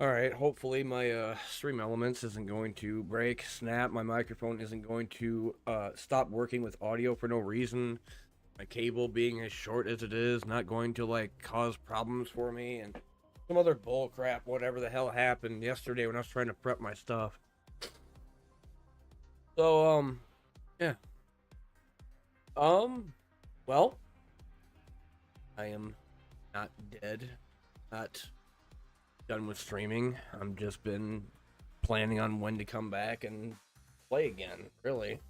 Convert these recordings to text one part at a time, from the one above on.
Alright, hopefully my stream elements isn't going to break, snap, my microphone isn't going to stop working with audio for no reason. My cable being as short as it is, not going to like cause problems for me, and some other bull crap, whatever the hell happened yesterday when I was trying to prep my stuff. So, yeah. Well, I am not dead, not done with streaming. I'm just been planning on when to come back and play again, really.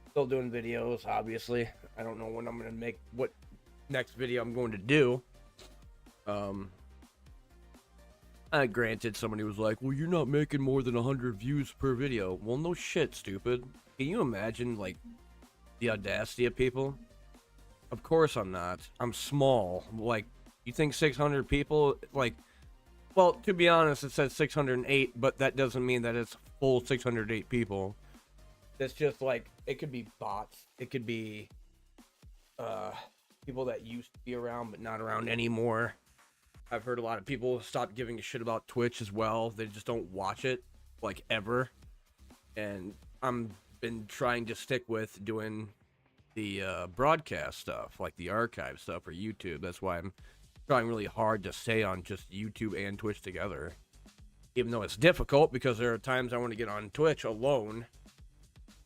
Still doing videos, obviously. I don't know when I'm gonna make what next video I'm going to do. Granted, somebody was like, well, you're not making more than 100 views per video. Well, no shit, stupid. Can you imagine, like, the audacity of people? Of course I'm not. I'm small. Like, you think 600 people, like, well, to be honest, it says 608, but that doesn't mean that it's full 608 people. It's just, like, it could be bots. It could be, people that used to be around but not around anymore. I've heard a lot of people stop giving a shit about Twitch as well. They just don't watch it, like, ever. And I'm been trying to stick with doing the broadcast stuff, like the archive stuff for YouTube. That's why I'm trying really hard to stay on just YouTube and Twitch together. Even though it's difficult, because there are times I want to get on Twitch alone,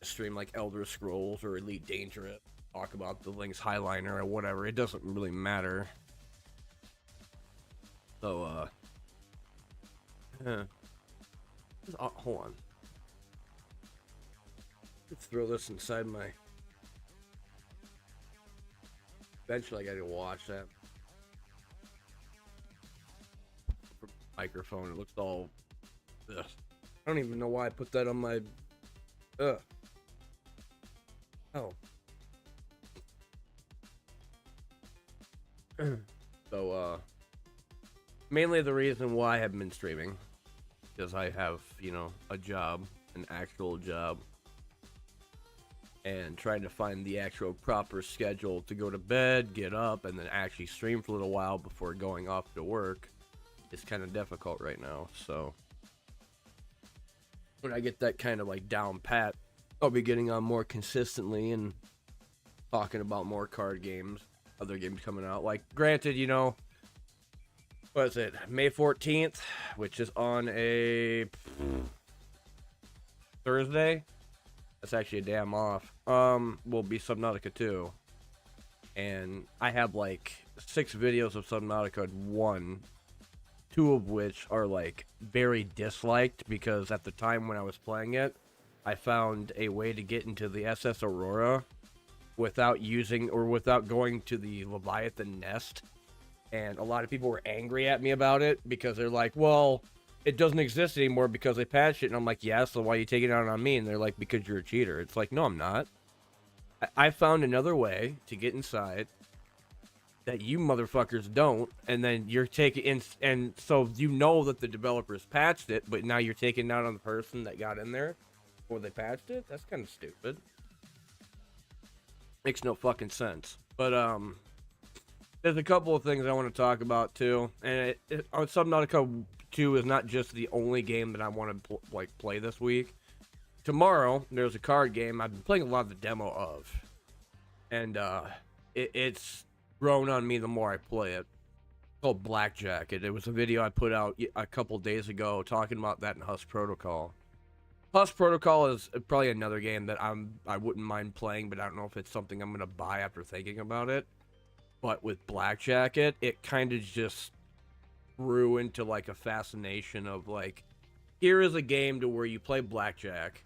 stream like Elder Scrolls or Elite Dangerous, talk about the Link's Highliner or whatever. It doesn't really matter. So, hold on. Let's throw this inside my... Eventually I gotta watch that. Microphone, it looks all... Ugh. I don't even know why I put that on my... Ugh. Oh. So, mainly the reason why I haven't been streaming, because I have, you know, a job, an actual job, and trying to find the actual proper schedule to go to bed, get up, and then actually stream for a little while before going off to work is kind of difficult right now. So when I get that kind of like down pat, I'll be getting on more consistently and talking about more card games, other games coming out. Like, granted, you know, what is it, May 14th, which is on a Thursday. That's actually a day I'm off. Will be Subnautica 2. And I have like 6 videos of Subnautica 1, 2 of which are like very disliked, because at the time when I was playing it, I found a way to get into the SS Aurora without using or without going to the Leviathan nest. And a lot of people were angry at me about it because they're like, well, it doesn't exist anymore because they patched it. And I'm like, yeah, so why are you taking it out on me? And they're like, because you're a cheater. It's like, no, I'm not. I found another way to get inside that you motherfuckers don't. And then you're taking in, and so you know that the developers patched it, but now you're taking it out on the person that got in there before they patched it. That's kind of stupid. Makes no fucking sense. But, there's a couple of things I want to talk about too, and Subnautica 2 is not just the only game that I want to play this week. Tomorrow there's a card game I've been playing a lot of the demo of, and it's grown on me the more I play it. It's called Blackjack. It was a video I put out a couple days ago talking about that in Husk Protocol. Husk Protocol is probably another game that I wouldn't mind playing, but I don't know if it's something I'm gonna buy after thinking about it. But with Blackjack, it kind of just grew into like a fascination of like, here is a game to where you play blackjack,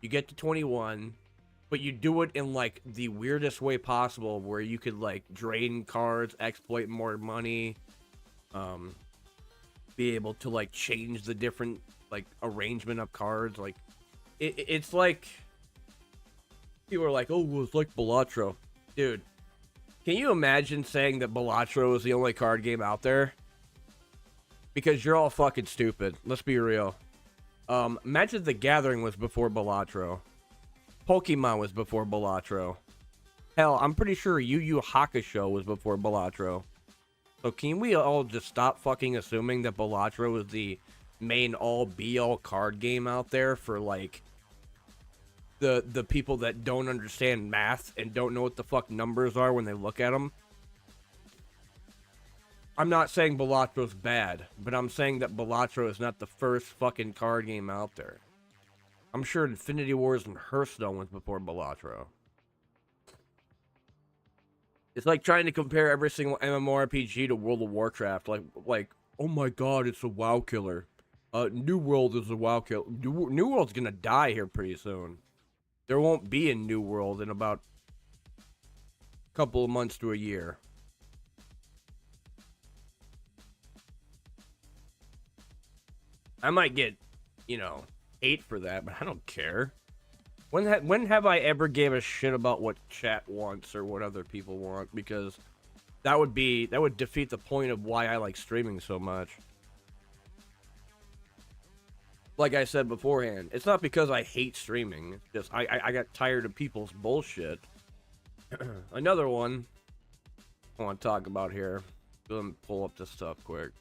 you get to 21, but you do it in like the weirdest way possible, where you could like drain cards, exploit more money, be able to like change the different like arrangement of cards. Like it's like, people are like, oh, well, it's like Balatro. Dude, can you imagine saying that Balatro is the only card game out there? Because you're all fucking stupid. Let's be real. Magic the Gathering was before Balatro. Pokemon was before Balatro. Hell, I'm pretty sure Yu Yu Hakusho was before Balatro. So can we all just stop fucking assuming that Balatro is the main all be all card game out there for like the people that don't understand math and don't know what the fuck numbers are when they look at them. I'm not saying Balattro's bad, but I'm saying that Balatro is not the first fucking card game out there. I'm sure Infinity Wars and Hearthstone was before Balatro. It's like trying to compare every single MMORPG to World of Warcraft. Like, oh my god, it's a WoW killer. New World is a WoW killer. New World's gonna die here pretty soon. There won't be a New World in about a couple of months to a year. I might get, hate for that, but I don't care. When have I ever gave a shit about what chat wants or what other people want? Because that would defeat the point of why I like streaming so much. Like I said beforehand, it's not because I hate streaming. It's just I got tired of people's bullshit. Another one I want to talk about here. Let me pull up this stuff quick.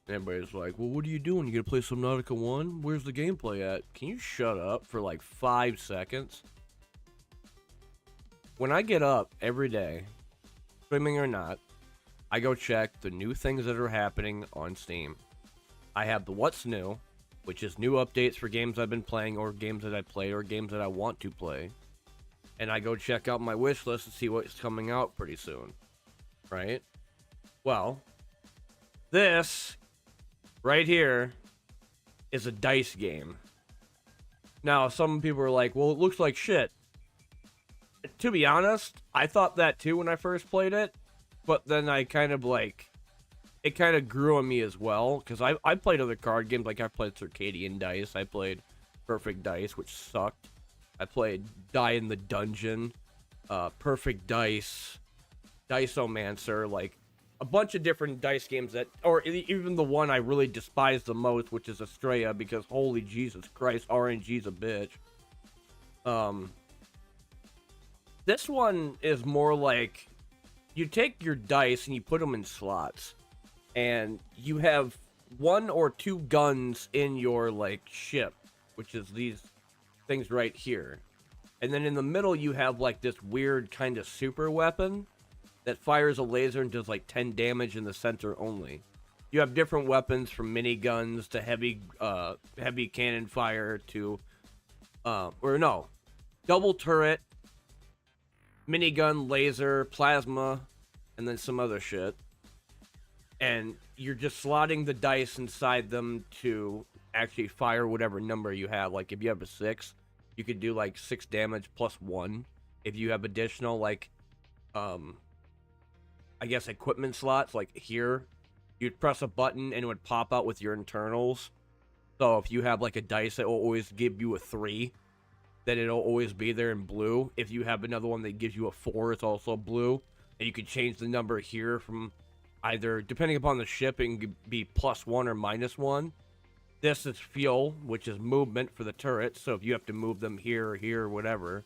Everybody's like, well, what are you doing? You gonna play Subnautica 1? Where's the gameplay at? Can you shut up for like 5 seconds? When I get up every day, streaming or not, I go check the new things that are happening on Steam. I have the What's New, which is new updates for games I've been playing or games that I play or games that I want to play. And I go check out my wish list and see what's coming out pretty soon. Right? Well, this right here is a dice game. Now, some people are like, well, it looks like shit. To be honest, I thought that too when I first played it. But then I kind of like, it kind of grew on me as well. Because I played other card games. Like I played Circadian Dice. I played Perfect Dice, which sucked. I played Die in the Dungeon. Perfect Dice. Dice-O-Mancer. Like, a bunch of different dice games that, or even the one I really despise the most, which is Estrella, because holy Jesus Christ, RNG's a bitch. This one is more like, you take your dice and you put them in slots, and you have 1 or 2 guns in your, like, ship, which is these things right here. And then in the middle you have, like, this weird kind of super weapon that fires a laser and does like 10 damage in the center only. You have different weapons from miniguns to heavy cannon fire to double turret, minigun, laser, plasma, and then some other shit. And you're just slotting the dice inside them to actually fire whatever number you have. Like if you have a 6, you could do like 6 damage plus 1. If you have additional like I guess equipment slots, like here, you'd press a button and it would pop out with your internals. So if you have like a dice that will always give you a 3, then it'll always be there in blue. If you have another one that gives you a 4, it's also blue. And you can change the number here from either, depending upon the ship, it can be +1 or -1. This is fuel, which is movement for the turrets. So if you have to move them here or here or whatever,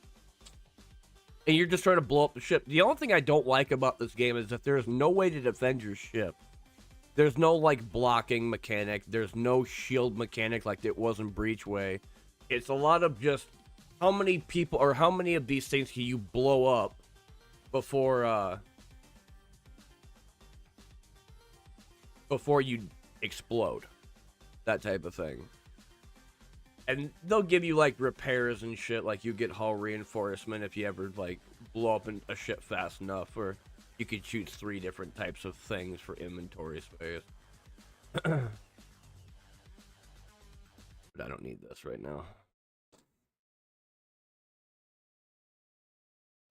and you're just trying to blow up the ship. The only thing I don't like about this game is that there's no way to defend your ship. There's no, like, blocking mechanic. There's no shield mechanic like it was in Breachway. It's a lot of just how many people, or how many of these things can you blow up before you explode. That type of thing. And they'll give you, like, repairs and shit. Like, you get hull reinforcement if you ever, like, blow up a ship fast enough. Or you could choose 3 different types of things for inventory space. But I don't need this right now.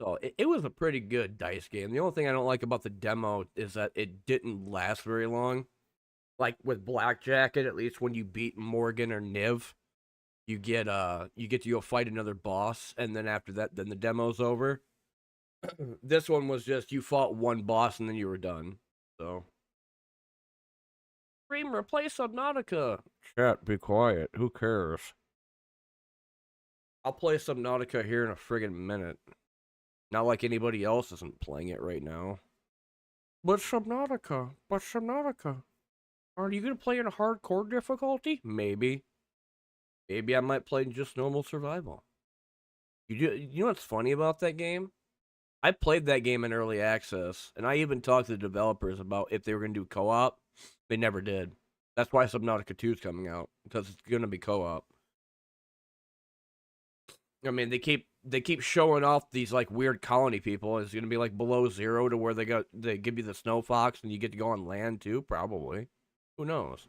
So, it was a pretty good dice game. The only thing I don't like about the demo is that it didn't last very long. Like, with Blackjacket, at least when you beat Morgan or Niv, you get to go fight another boss, and then after that, then the demo's over. This one was just you fought one boss and then you were done. So, stream replace Subnautica. Chat, be quiet. Who cares? I'll play Subnautica here in a friggin' minute. Not like anybody else isn't playing it right now. But Subnautica. Are you gonna play in a hardcore difficulty? Maybe. Maybe I might play just normal survival. You know what's funny about that game? I played that game in early access, and I even talked to the developers about if they were gonna do co-op. They never did. That's why Subnautica 2 is coming out, because it's gonna be co-op. I mean, they keep showing off these like weird colony people. It's gonna be like below zero to where they give you the snow fox and you get to go on land too. Probably. Who knows?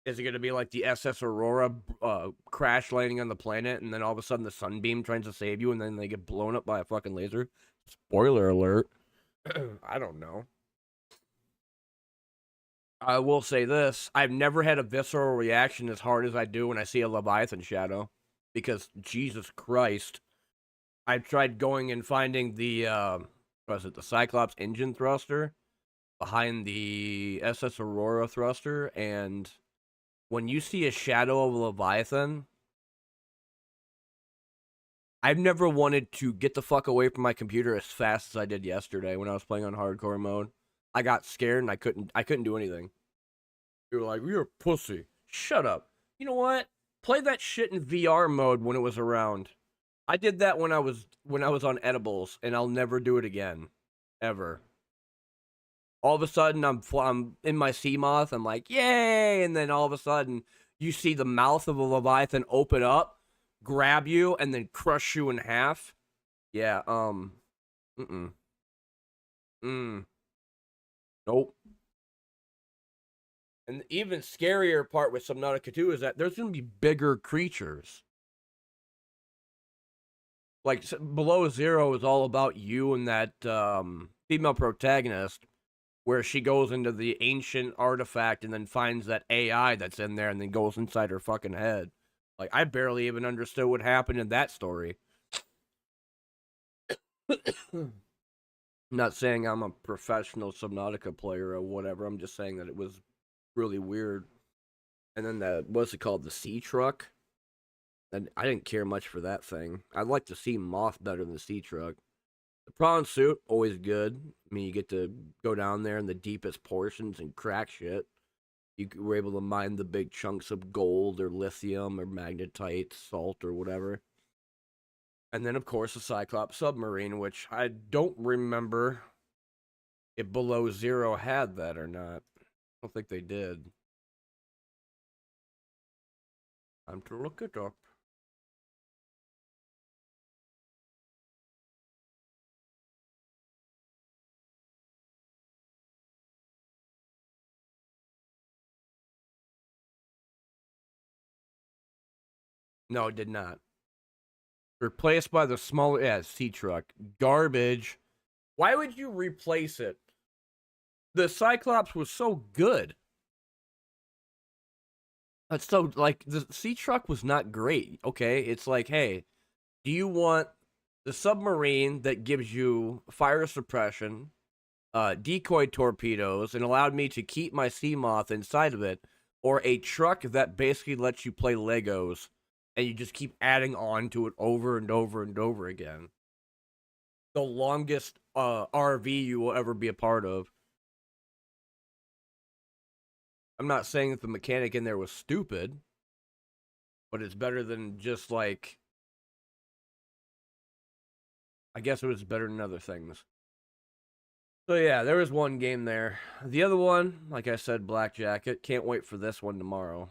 Is it gonna be like the SS Aurora crash landing on the planet, and then all of a sudden the sunbeam tries to save you, and then they get blown up by a fucking laser? Spoiler alert. I don't know. I will say this: I've never had a visceral reaction as hard as I do when I see a Leviathan shadow, because Jesus Christ, I've tried going and finding the the Cyclops engine thruster behind the SS Aurora thruster, and when you see a shadow of a Leviathan, I've never wanted to get the fuck away from my computer as fast as I did yesterday when I was playing on hardcore mode. I got scared and I couldn't do anything. You were like, "You're a pussy." Shut up. You know what? Play that shit in VR mode when it was around. I did that when I was on edibles, and I'll never do it again, ever. All of a sudden, I'm in my sea moth. I'm like, yay! And then all of a sudden, you see the mouth of a Leviathan open up, grab you, and then crush you in half. Yeah. Mm. Mm. Nope. And the even scarier part with Subnautica 2 is that there's gonna be bigger creatures. Like Below Zero is all about you and that female protagonist, where she goes into the ancient artifact and then finds that AI that's in there and then goes inside her fucking head. Like, I barely even understood what happened in that story. I'm not saying I'm a professional Subnautica player or whatever. I'm just saying that it was really weird. And then what's it called? The sea truck? And I didn't care much for that thing. I'd like to see Moth better than the sea truck. The prawn suit, always good. I mean, you get to go down there in the deepest portions and crack shit. You were able to mine the big chunks of gold or lithium or magnetite, salt or whatever. And then, of course, the Cyclops submarine, which I don't remember if Below Zero had that or not. I don't think they did. Time to look it up. No, it did not. Replaced by the smaller, sea truck. Garbage. Why would you replace it? The Cyclops was so good. That's so, like, the sea truck was not great. Okay, it's like, hey, do you want the submarine that gives you fire suppression, decoy torpedoes, and allowed me to keep my sea moth inside of it, or a truck that basically lets you play Legos and you just keep adding on to it over and over and over again? The longest RV you will ever be a part of. I'm not saying that the mechanic in there was stupid, but it's better than just like, I guess it was better than other things. So yeah, there was one game there. The other one, like I said, Black Jacket. Can't wait for this one tomorrow.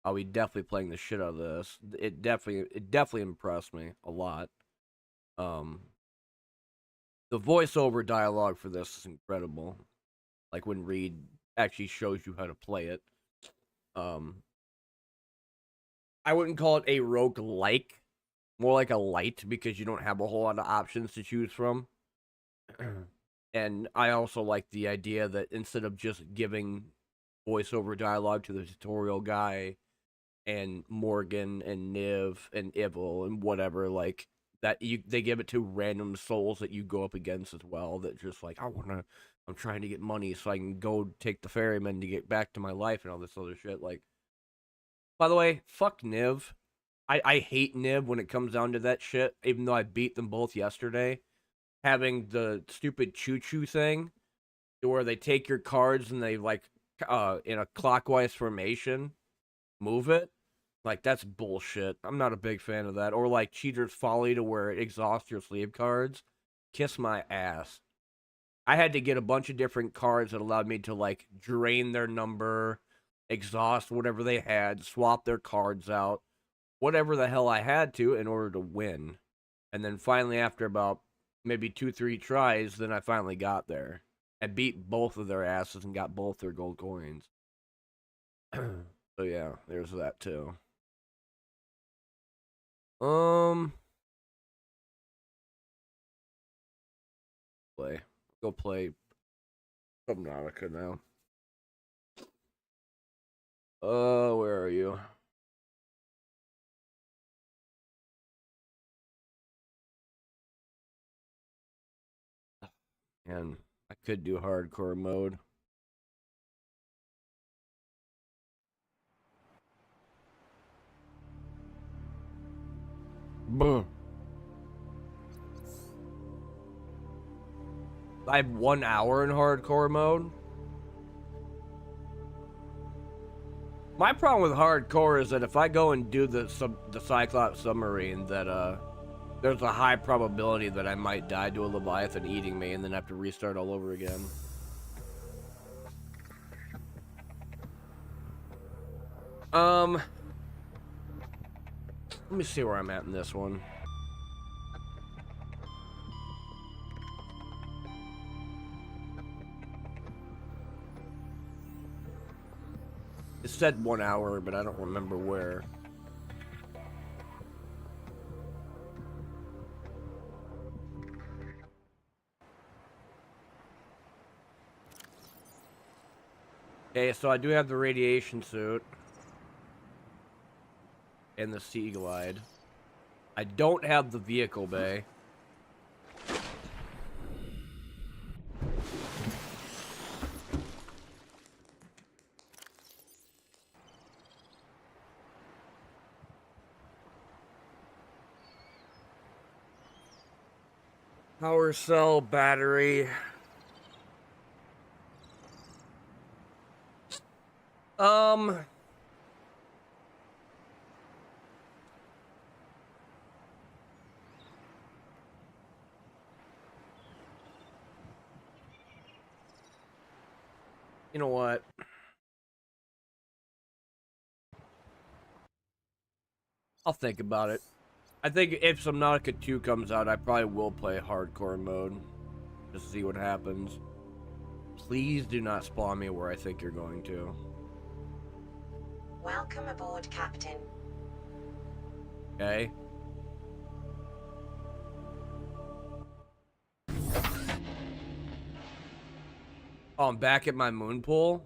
I'll be definitely playing the shit out of this. It definitely impressed me a lot. Um, the voiceover dialogue for this is incredible. Like when Reed actually shows you how to play it. Um, I wouldn't call it a rogue like, more like a light because you don't have a whole lot of options to choose from. And I also like the idea that instead of just giving voiceover dialogue to the tutorial guy and Morgan and Niv and Ibel and whatever, like that they give it to random souls that you go up against as well, that just like, I'm trying to get money so I can go take the ferryman to get back to my life and all this other shit. Like, by the way, fuck Niv. I hate Niv when it comes down to that shit, even though I beat them both yesterday. Having the stupid choo choo thing to where they take your cards and they like in a clockwise formation move it. Like that's bullshit. I'm not a big fan of that. Or like Cheater's Folly to where it exhausts your sleeve cards. Kiss my ass. I had to get a bunch of different cards that allowed me to like drain their number, exhaust whatever they had, swap their cards out, whatever the hell I had to in order to win. And then finally, after about maybe 2-3 tries, then I finally got there. I beat both of their asses and got both their gold coins. So yeah, there's that too. Go play Subnautica now. Where are you? And I could do hardcore mode. Buh. I have 1 hour in hardcore mode. My problem with hardcore is that if I go and do the Cyclops submarine, that there's a high probability that I might die to a Leviathan eating me and then have to restart all over again. Let me see where I'm at in this one. It said 1 hour, but I don't remember where. Okay, so I do have the radiation suit. And the Sea Glide. I don't have the vehicle bay. Power cell, battery. You know what? I'll think about it. I think if Subnautica 2 comes out, I probably will play hardcore mode. Just to see what happens. Please do not spawn me where I think you're going to. Welcome aboard, Captain. Okay. Oh, I'm back at my moon pool.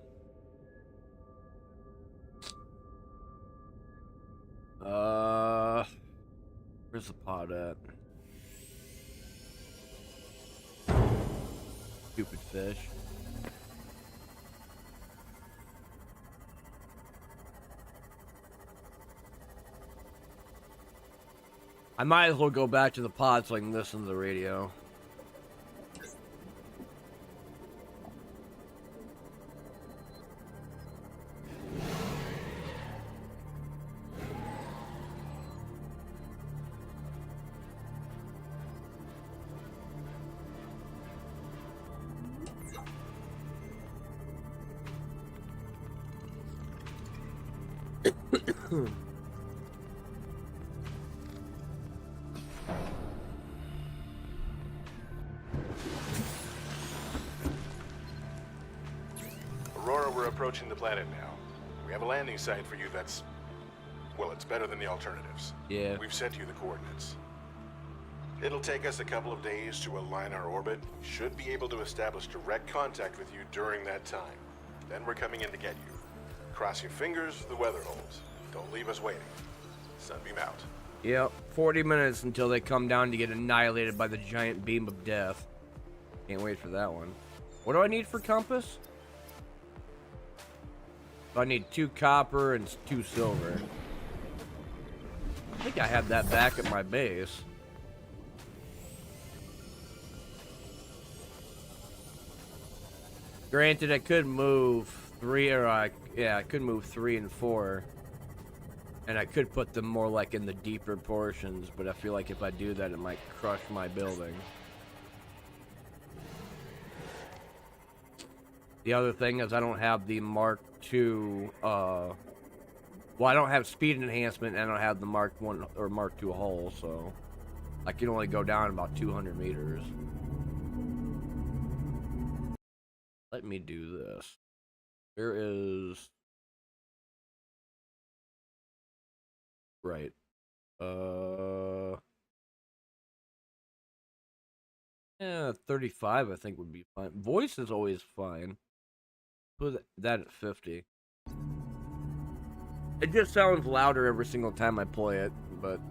Where's the pod at? Stupid fish. I might as well go back to the pod so I can listen to the radio. Aurora, we're approaching the planet now. We have a landing site for you that's... well, it's better than the alternatives. Yeah. We've sent you the coordinates. It'll take us a couple of days to align our orbit. Should be able to establish direct contact with you during that time. Then we're coming in to get you. Cross your fingers, the weather holds. Don't leave us waiting. Sunbeam out. Yep, 40 minutes until they come down to get annihilated by the giant beam of death. Can't wait for that one. What do I need for compass? I need 2 copper and 2 silver. I think I have that back at my base. Granted, I could move 3, or yeah, I could move 3 and 4. And I could put them more like in the deeper portions, but I feel like if I do that, it might crush my building. The other thing is I don't have the Mark II, well, I don't have speed enhancement, and I don't have the Mark 1 or Mark II hull, so I can only go down about 200 meters. Let me do this. There is... Right. Yeah, 35 I think would be fine. Voice is always fine. Put that at 50. It just sounds louder every single time I play it, but...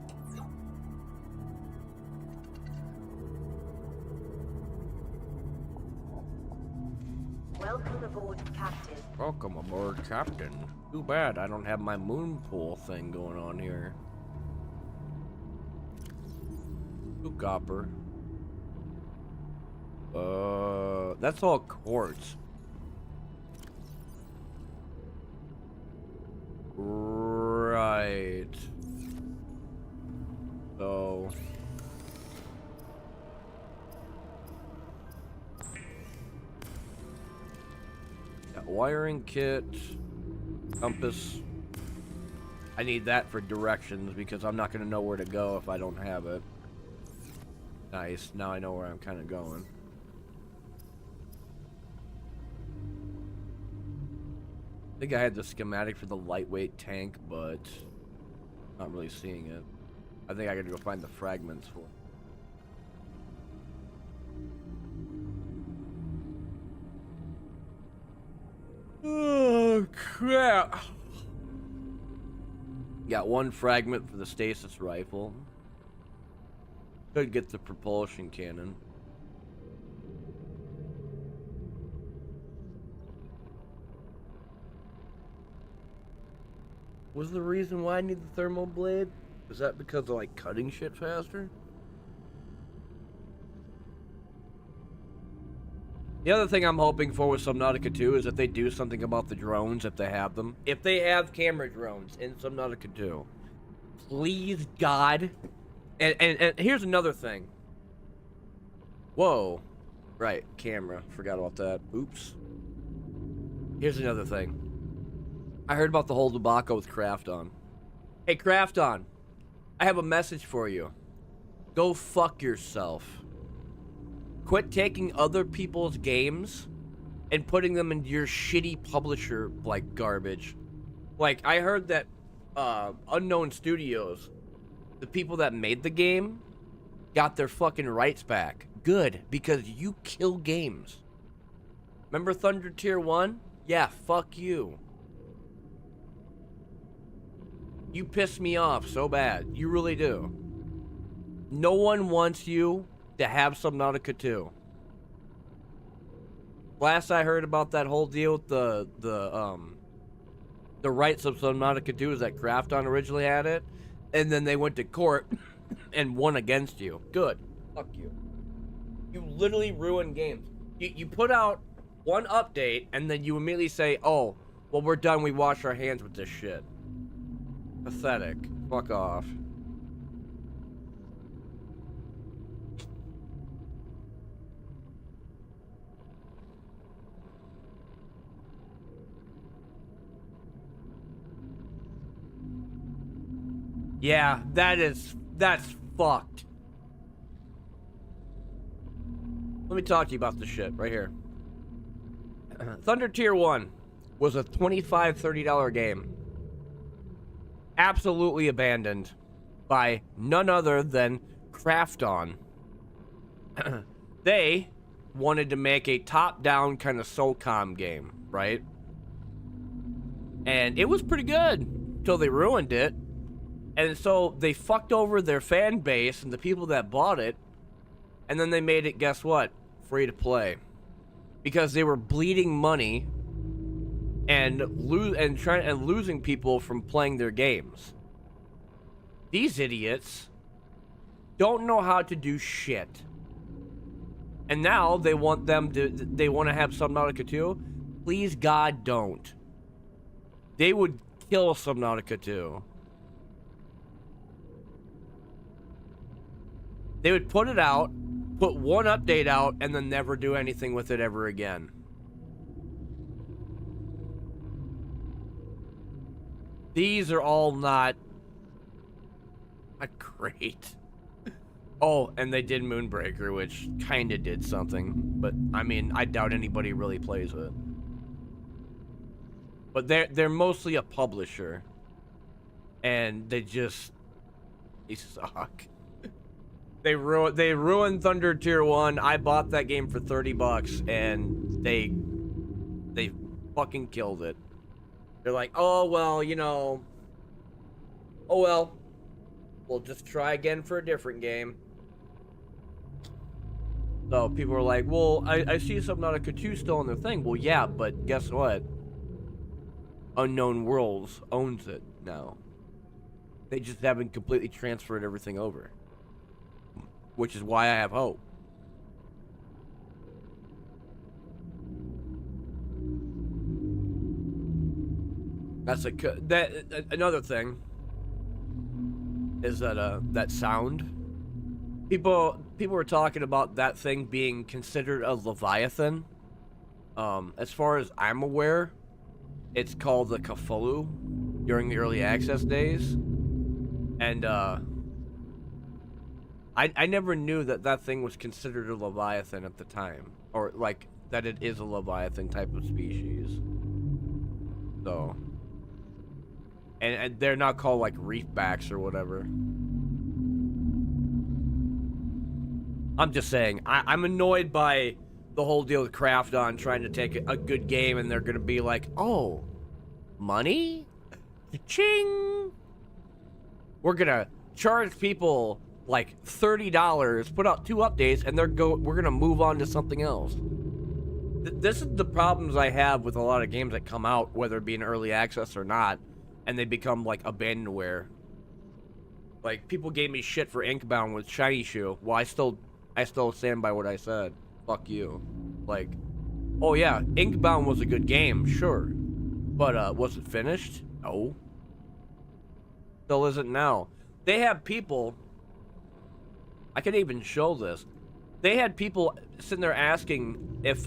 Welcome aboard, Captain. Welcome aboard, Captain. Too bad I don't have my moon pool thing going on here. 2 copper. That's all quartz. Right. So... got wiring kit, compass. I need that for directions because I'm not going to know where to go if I don't have it. Nice. Now I know where I'm kind of going. I think I had the schematic for the lightweight tank, but not really seeing it. I think I gotta go find the fragments for it. Oh, crap. Got 1 fragment for the stasis rifle. Could get the propulsion cannon. Was the reason why I need the thermal blade? Is that because of like cutting shit faster? The other thing I'm hoping for with Subnautica 2 is that they do something about the drones if they have them. If they have camera drones in Subnautica 2, please God. And here's another thing. Whoa. Right, camera. Forgot about that. Oops. Here's another thing. I heard about the whole debacle with Crafton. Hey, Crafton. I have a message for you. Go fuck yourself. Quit taking other people's games and putting them into your shitty publisher, like, garbage. Like, I heard that Unknown Studios, the people that made the game, got their fucking rights back. Good, because you kill games. Remember Thunder Tier 1? Yeah, fuck you. You piss me off so bad. You really do. No one wants you to have Subnautica 2. Last I heard about that whole deal with the rights of Subnautica 2 is that Crafton originally had it, and then they went to court and won against you. Good. Fuck you. You literally ruin games. You put out one update, and then you immediately say, oh, well, we're done. We wash our hands with this shit. Pathetic. Fuck off. Yeah, that's fucked. Let me talk to you about this shit right here. Thunder Tier 1 was a $25, $30 game. Absolutely abandoned by none other than Crafton. They wanted to make a top-down kind of SOCOM game, right? And it was pretty good until they ruined it. And so they fucked over their fan base and the people that bought it. And then they made it, guess what? Free to play. Because they were bleeding money and losing people from playing their games. These idiots don't know how to do shit. And now they want to have Subnautica 2. Please God, don't. They would kill Subnautica 2. They would put it out, put one update out, and then never do anything with it ever again. These are all not great. Oh, and they did Moonbreaker, which kind of did something. But, I mean, I doubt anybody really plays it. But they're mostly a publisher. And they suck. They ruined Thunder Tier 1. I bought that game for $30, and they fucking killed it. They're like, oh, well, you know... Oh, well. We'll just try again for a different game. So people are like, well, I see Subnautica 2 still in their thing. Well, yeah, but guess what? Unknown Worlds owns it now. They just haven't completely transferred everything over. Which is why I have hope. That's another thing is that sound. People were talking about that thing being considered a Leviathan. As far as I'm aware, it's called the Cthulhu during the early access days. And I never knew that thing was considered a Leviathan at the time. Or, like, that it is a Leviathan type of species. So... And they're not called, like, reefbacks or whatever. I'm just saying, I'm annoyed by the whole deal with Krafton trying to take a good game, and they're gonna be like, oh, money? Ching! We're gonna charge people, like, $30, put out 2 updates, and we're gonna move on to something else. This is the problems I have with a lot of games that come out, whether it be in early access or not, and they become, like, abandonware. Like, people gave me shit for Inkbound with Shiny Shoe. Well, I still stand by what I said. Fuck you. Like, oh yeah, Inkbound was a good game, sure. But, was it finished? No. Still isn't now. They have people... I could even show this. They had people sitting there asking if,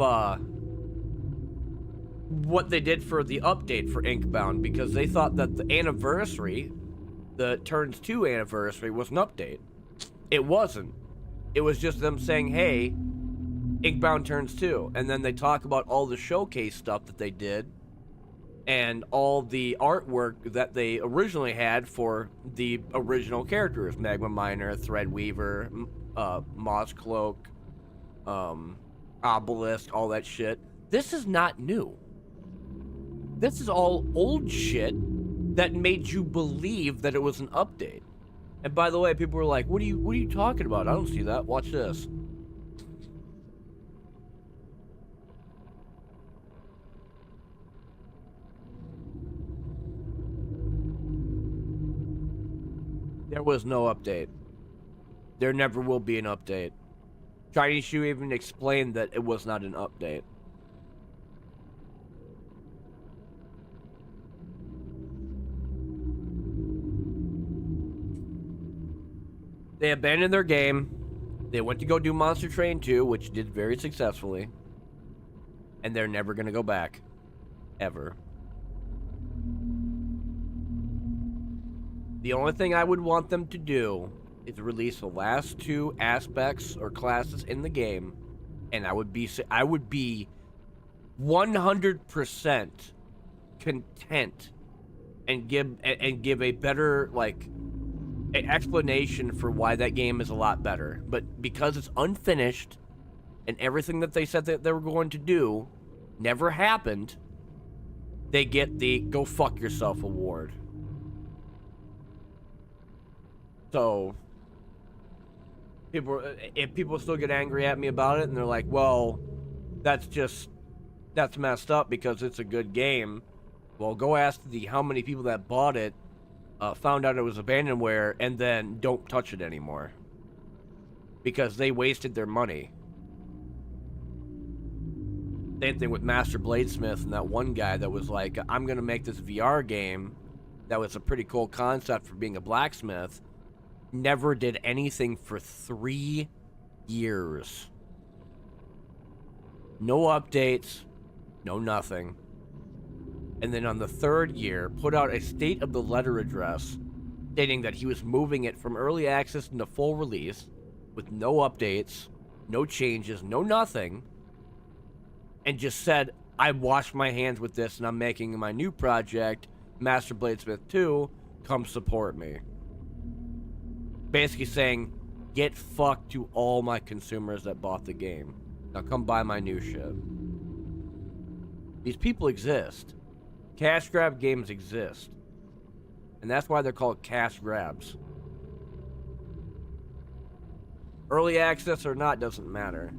what they did for the update for Inkbound, because they thought that the anniversary, the Turns 2 anniversary, was an update. It wasn't. It was just them saying, hey, Inkbound Turns 2. And then they talk about all the showcase stuff that they did, and all the artwork that they originally had for the original characters. Magma Miner, Threadweaver, Mosscloak, Obelisk, all that shit. This is not new. This is all old shit that made you believe that it was an update. And by the way, people were like, what are you talking about? I don't see that. Watch this. There was no update. There never will be an update. Shiny Shoe even explained that it was not an update. They abandoned their game. They went to go do Monster Train 2, which did very successfully. And they're never going to go back. Ever. The only thing I would want them to do is release the last 2 aspects or classes in the game, and I would be 100% content and give a better, like, explanation for why that game is a lot better. But because it's unfinished and everything that they said that they were going to do never happened, they get the go fuck yourself award. So if people still get angry at me about it and they're like, well, that's messed up because it's a good game, well, go ask how many people that bought it found out it was abandonware and then don't touch it anymore because they wasted their money. Same thing with Master Bladesmith and that one guy that was like, I'm going to make this VR game that was a pretty cool concept for being a blacksmith. Never did anything for 3 years. No updates, no nothing. And then on the 3rd year, put out a state of the letter address stating that he was moving it from early access into full release with no updates, no changes, no nothing. And just said, I washed my hands with this and I'm making my new project, Master Bladesmith 2, come support me. Basically saying, get fucked to all my consumers that bought the game. Now come buy my new shit. These people exist. Cash grab games exist. And that's why they're called cash grabs. Early access or not doesn't matter.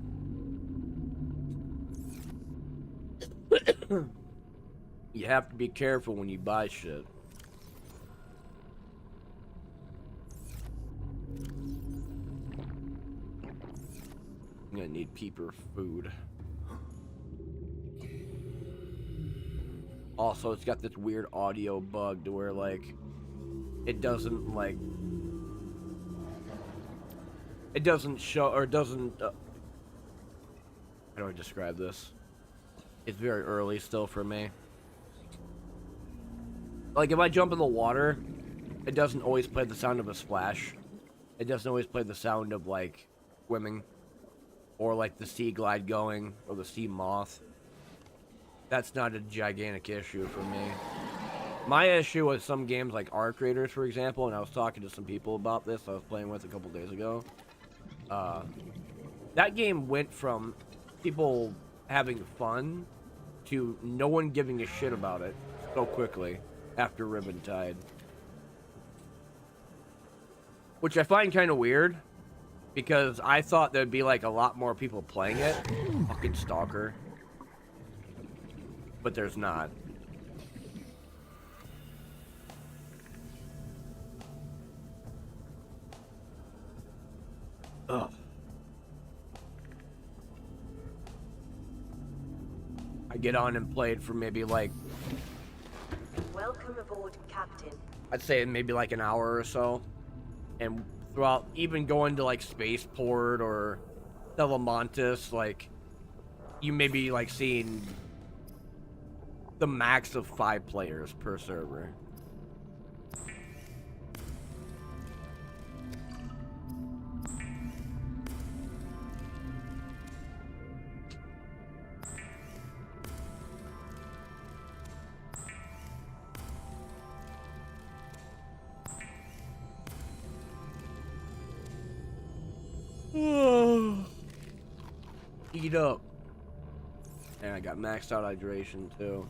You have to be careful when you buy shit. I'm gonna need peeper food. Also, it's got this weird audio bug to where, like, it doesn't, like... It doesn't show, or it doesn't... how do I describe this? It's very early still for me. Like, if I jump in the water, it doesn't always play the sound of a splash. It doesn't always play the sound of, like, swimming. Or, like, the sea glide going, or the sea moth. That's not a gigantic issue for me. My issue with some games like Arc Raiders, for example, and I was talking to some people about this I was playing with a couple days ago. That game went from people having fun to no one giving a shit about it so quickly after Ribbon-Tide. Which I find kind of weird, because I thought there'd be like a lot more people playing it. Fucking stalker. But there's not. Ugh. I get on and play it for maybe like... Welcome aboard, Captain. I'd say maybe like an hour or so. And throughout, even going to like Spaceport or Telemontis, like, you may be like seeing the max of 5 players per server. Eat up. And I got maxed out hydration too.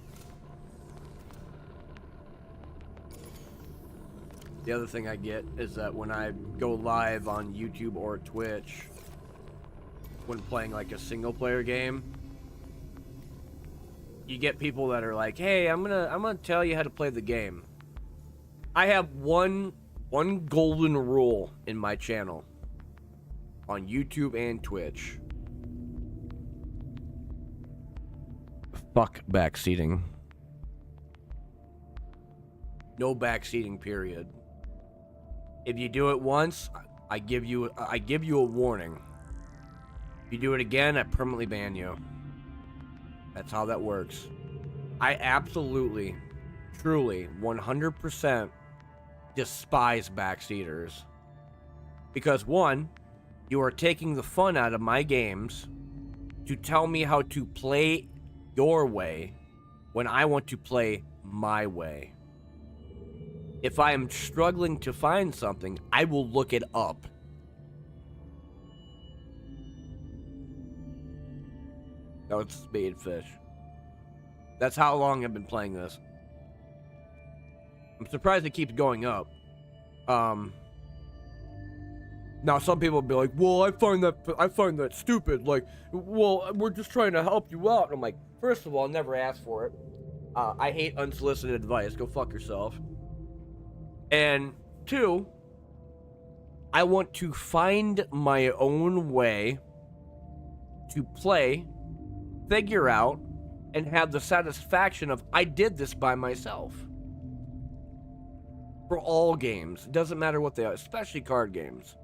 The other thing I get is that when I go live on YouTube or Twitch, when playing like a single player game, you get people that are like, "Hey, I'm gonna tell you how to play the game." I have one golden rule in my channel on YouTube and Twitch. Fuck backseating. No backseating, period. If you do it once, I give you a warning. If you do it again, I permanently ban you. That's how that works. I absolutely, truly, 100% despise backseaters. Because one, you are taking the fun out of my games to tell me how to play your way when I want to play my way. If I am struggling to find something, I will look it up. No, it's Spadefish. That's how long I've been playing this. I'm surprised it keeps going up. Now some people will be like, well, I find that stupid. Like, well, we're just trying to help you out. And I'm like, first of all, never ask for it. I hate unsolicited advice. Go fuck yourself. And 2, I want to find my own way to play figure out and have the satisfaction of, I did this by myself. For all games. It doesn't matter what they are, especially card games.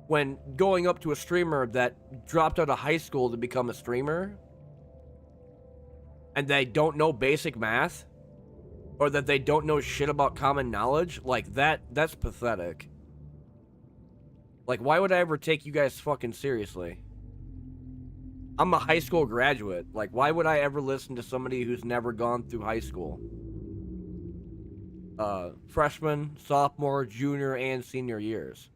When going up to a streamer that dropped out of high school to become a streamer, and they don't know basic math, or that they don't know shit about common knowledge, like that's pathetic. Like, why would I ever take you guys fucking seriously? I'm a high school graduate. Like, why would I ever listen to somebody who's never gone through high school? Freshman, sophomore, junior, and senior years.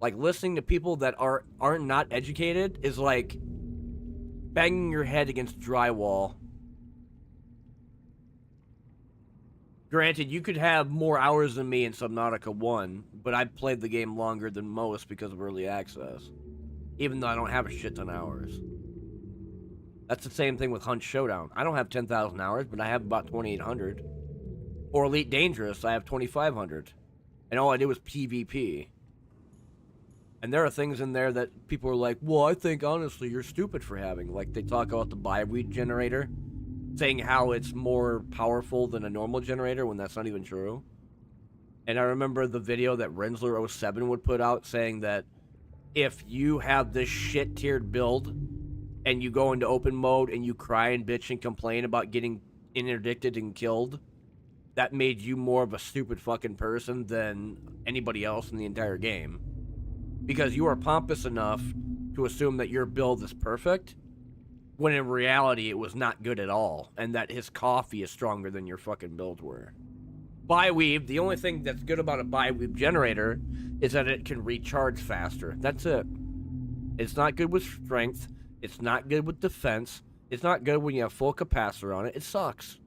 Like, listening to people that aren't not educated is like banging your head against drywall. Granted, you could have more hours than me in Subnautica 1, but I've played the game longer than most because of early access. Even though I don't have a shit ton of hours. That's the same thing with Hunt Showdown. I don't have 10,000 hours, but I have about 2,800. Or Elite Dangerous, I have 2,500. And all I did was PvP. And there are things in there that people are like, well, I think honestly you're stupid for having. Like, they talk about the bioweed generator, saying how it's more powerful than a normal generator when that's not even true. And I remember the video that Rensler07 would put out saying that if you have this shit-tiered build and you go into open mode and you cry and bitch and complain about getting interdicted and killed, that made you more of a stupid fucking person than anybody else in the entire game. Because you are pompous enough to assume that your build is perfect, when in reality it was not good at all, and that his coffee is stronger than your fucking builds were. Bioweave, the only thing that's good about a Bioweave generator is that it can recharge faster. That's it. It's not good with strength. It's not good with defense. It's not good when you have full capacitor on it. It sucks.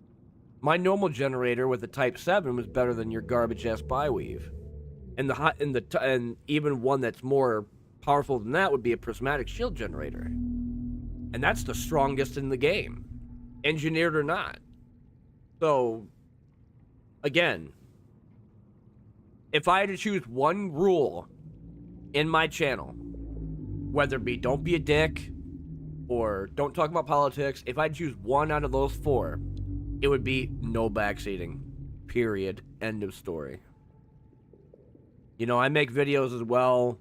My normal generator with the Type 7 was better than your garbage-ass Bioweave. And even one that's more powerful than that would be a prismatic shield generator. And that's the strongest in the game, engineered or not. So, again, if I had to choose one rule in my channel, whether it be don't be a dick or don't talk about politics, if I'd choose one out of those four, it would be no backseating. Period. End of story. You know, I make videos as well,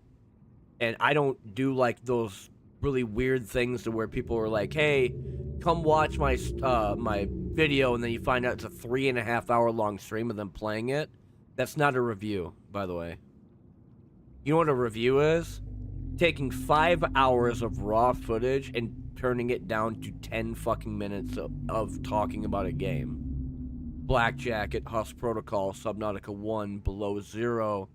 and I don't do like those really weird things to where people are like, hey, come watch my my video, and then you find out it's a 3.5 hour long stream of them playing it. That's not a review, by the way. You know what a review is? Taking 5 hours of raw footage and turning it down to 10 fucking minutes of talking about a game. Black Jacket, Husk Protocol, Subnautica 1, Below Zero,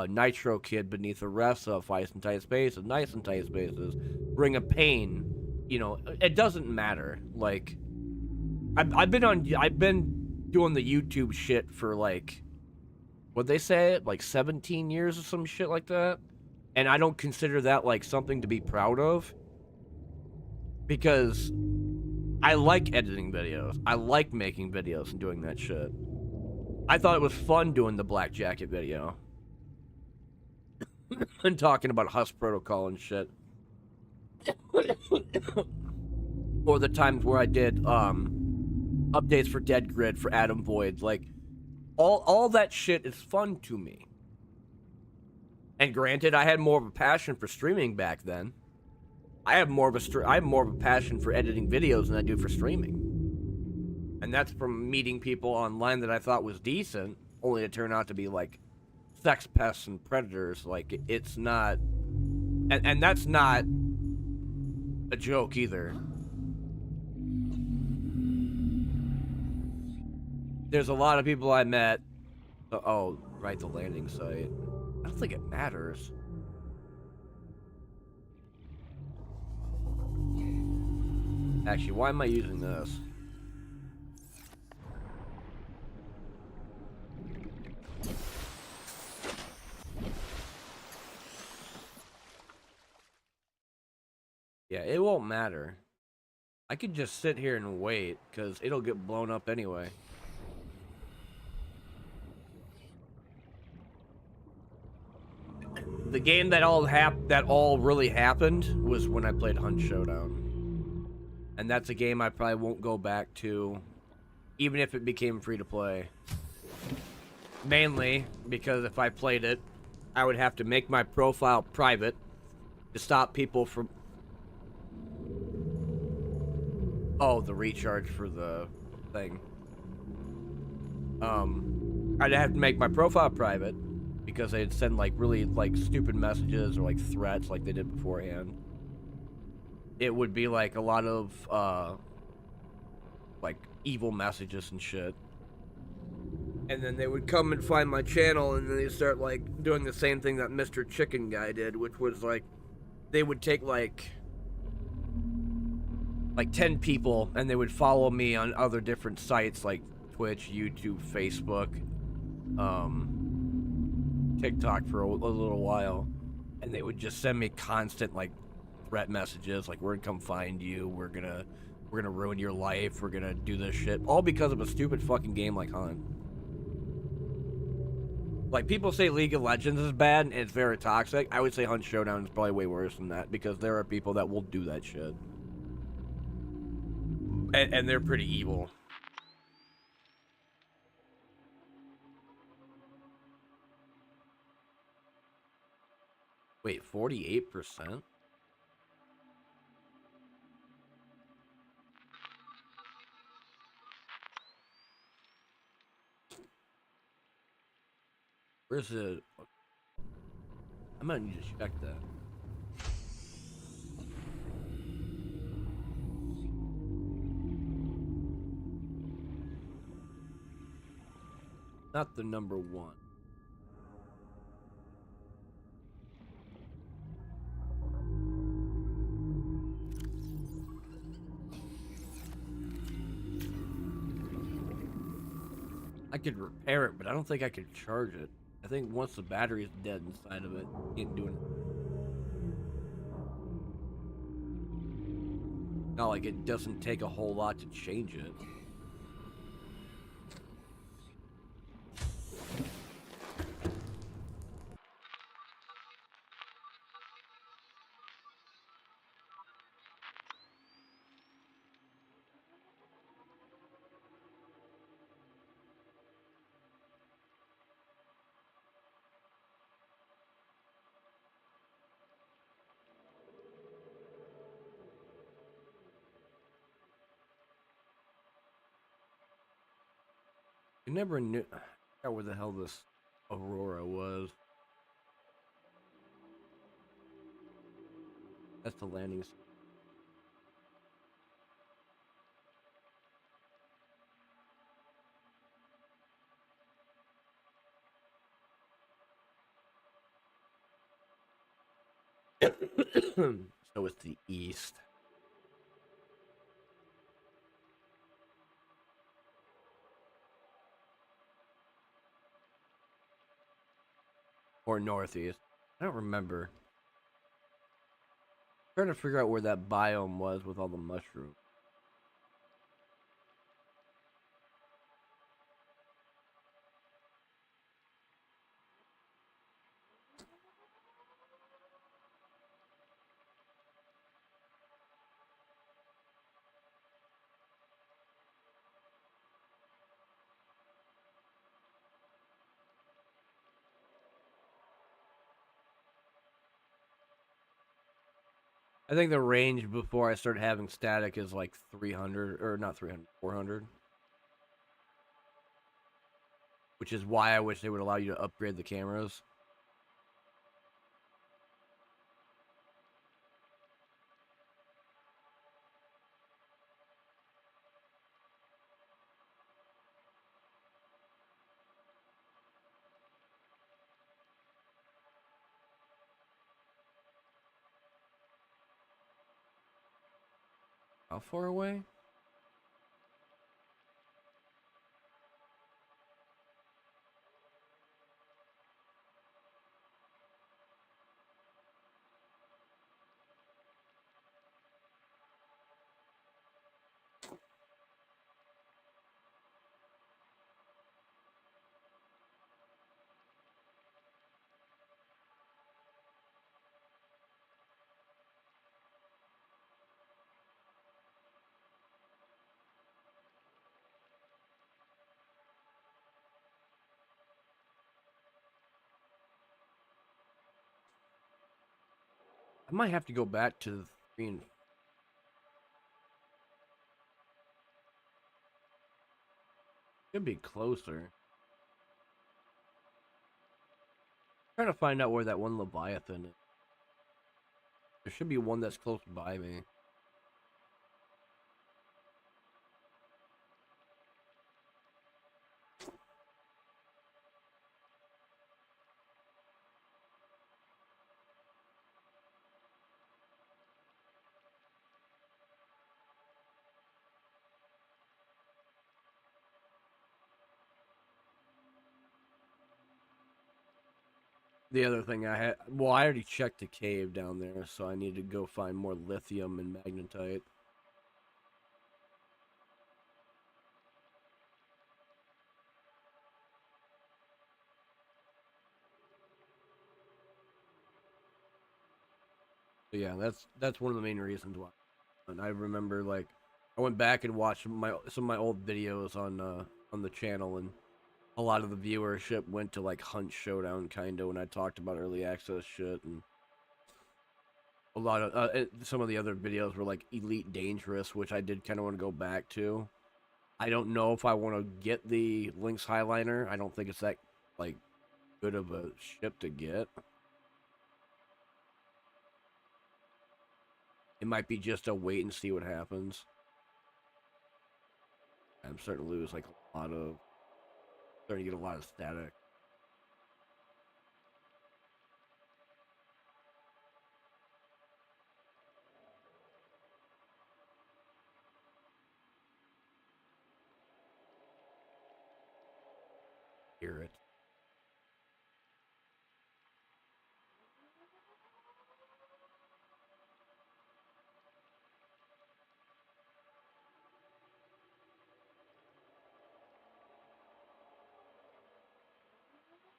Nitro Kid, Beneath Arresa, Ice and Tight Spaces, Nice and Tight Spaces, Ring of Pain. You know, it doesn't matter. Like, I've been doing the YouTube shit for like, what'd they say? Like 17 years or some shit like that. And I don't consider that like something to be proud of, because I like editing videos. I like making videos and doing that shit. I thought it was fun doing the Black Jacket video. And talking about Husk Protocol and shit. Or the times where I did updates for Dead Grid for Adam Void. Like, all that shit is fun to me. And granted, I had more of a passion for streaming back then. I have more of a passion for editing videos than I do for streaming. And that's from meeting people online that I thought was decent, only to turn out to be like sex pests and predators. Like, it's not, and that's not a joke either. There's a lot of people I met. Oh, right, the landing site. I don't think it matters. Actually, why am I using this? Yeah, it won't matter. I could just sit here and wait, because it'll get blown up anyway. The game that all really happened was when I played Hunt Showdown. and that's a game I probably won't go back to, even if it became free to play. Mainly because if I played it, I would have to make my profile private to stop people from... Oh, the recharge for the thing. I'd have to make my profile private because they'd send like really like stupid messages or like threats like they did beforehand. It would be like a lot of like evil messages and shit. And then they would come and find my channel, and then they start like doing the same thing that Mr. Chicken Guy did, which was like they would take like 10 people and they would follow me on other different sites like Twitch, YouTube, Facebook, TikTok for a little while, and they would just send me constant like threat messages like, we're gonna come find you, we're gonna ruin your life, we're gonna do this shit, all because of a stupid fucking game like Hunt. Like, people say League of Legends is bad and it's very toxic. I would say Hunt Showdown is probably way worse than that, because there are people that will do that shit, and they're pretty evil. Wait, 48%? Where's it? I might need to check that. Not the number one. I could repair it, but I don't think I could charge it. I think once the battery is dead inside of it, you can't do it. Not like it doesn't take a whole lot to change it. You never knew. I forgot where the hell this Aurora was. That's the landing. So it's the east. Or northeast. I don't remember. I'm trying to figure out where that biome was with all the mushrooms. I think the range before I started having static is like 300, or not 300, 400. Which is why I wish they would allow you to upgrade the cameras. How far away? I might have to go back to the screen. Should be closer. Trying to find out where that one Leviathan is. There should be one that's close by me. The other thing I had, well, I already checked the cave down there, so I need to go find more lithium and magnetite. So yeah, that's one of the main reasons why. And I remember, like, I went back and watched some of my old videos on the channel, and a lot of the viewership went to like Hunt Showdown kind of when I talked about early access shit, and a lot of some of the other videos were like Elite Dangerous, which I did kind of want to go back to. I don't know if I want to get the Lynx Highliner. I don't think it's that like good of a ship to get. It might be just a wait and see what happens. I'm starting to lose like starting to get a lot of static. Hear it.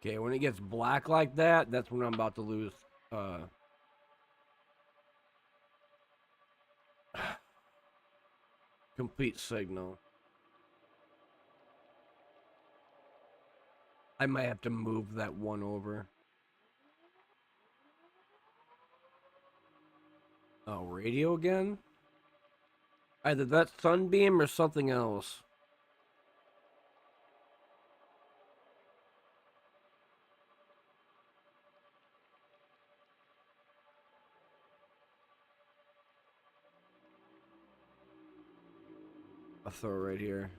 Okay, when it gets black like that, that's when I'm about to lose complete signal. I might have to move that one over. Oh, radio again? Either that sunbeam or something else. I'll throw it right here.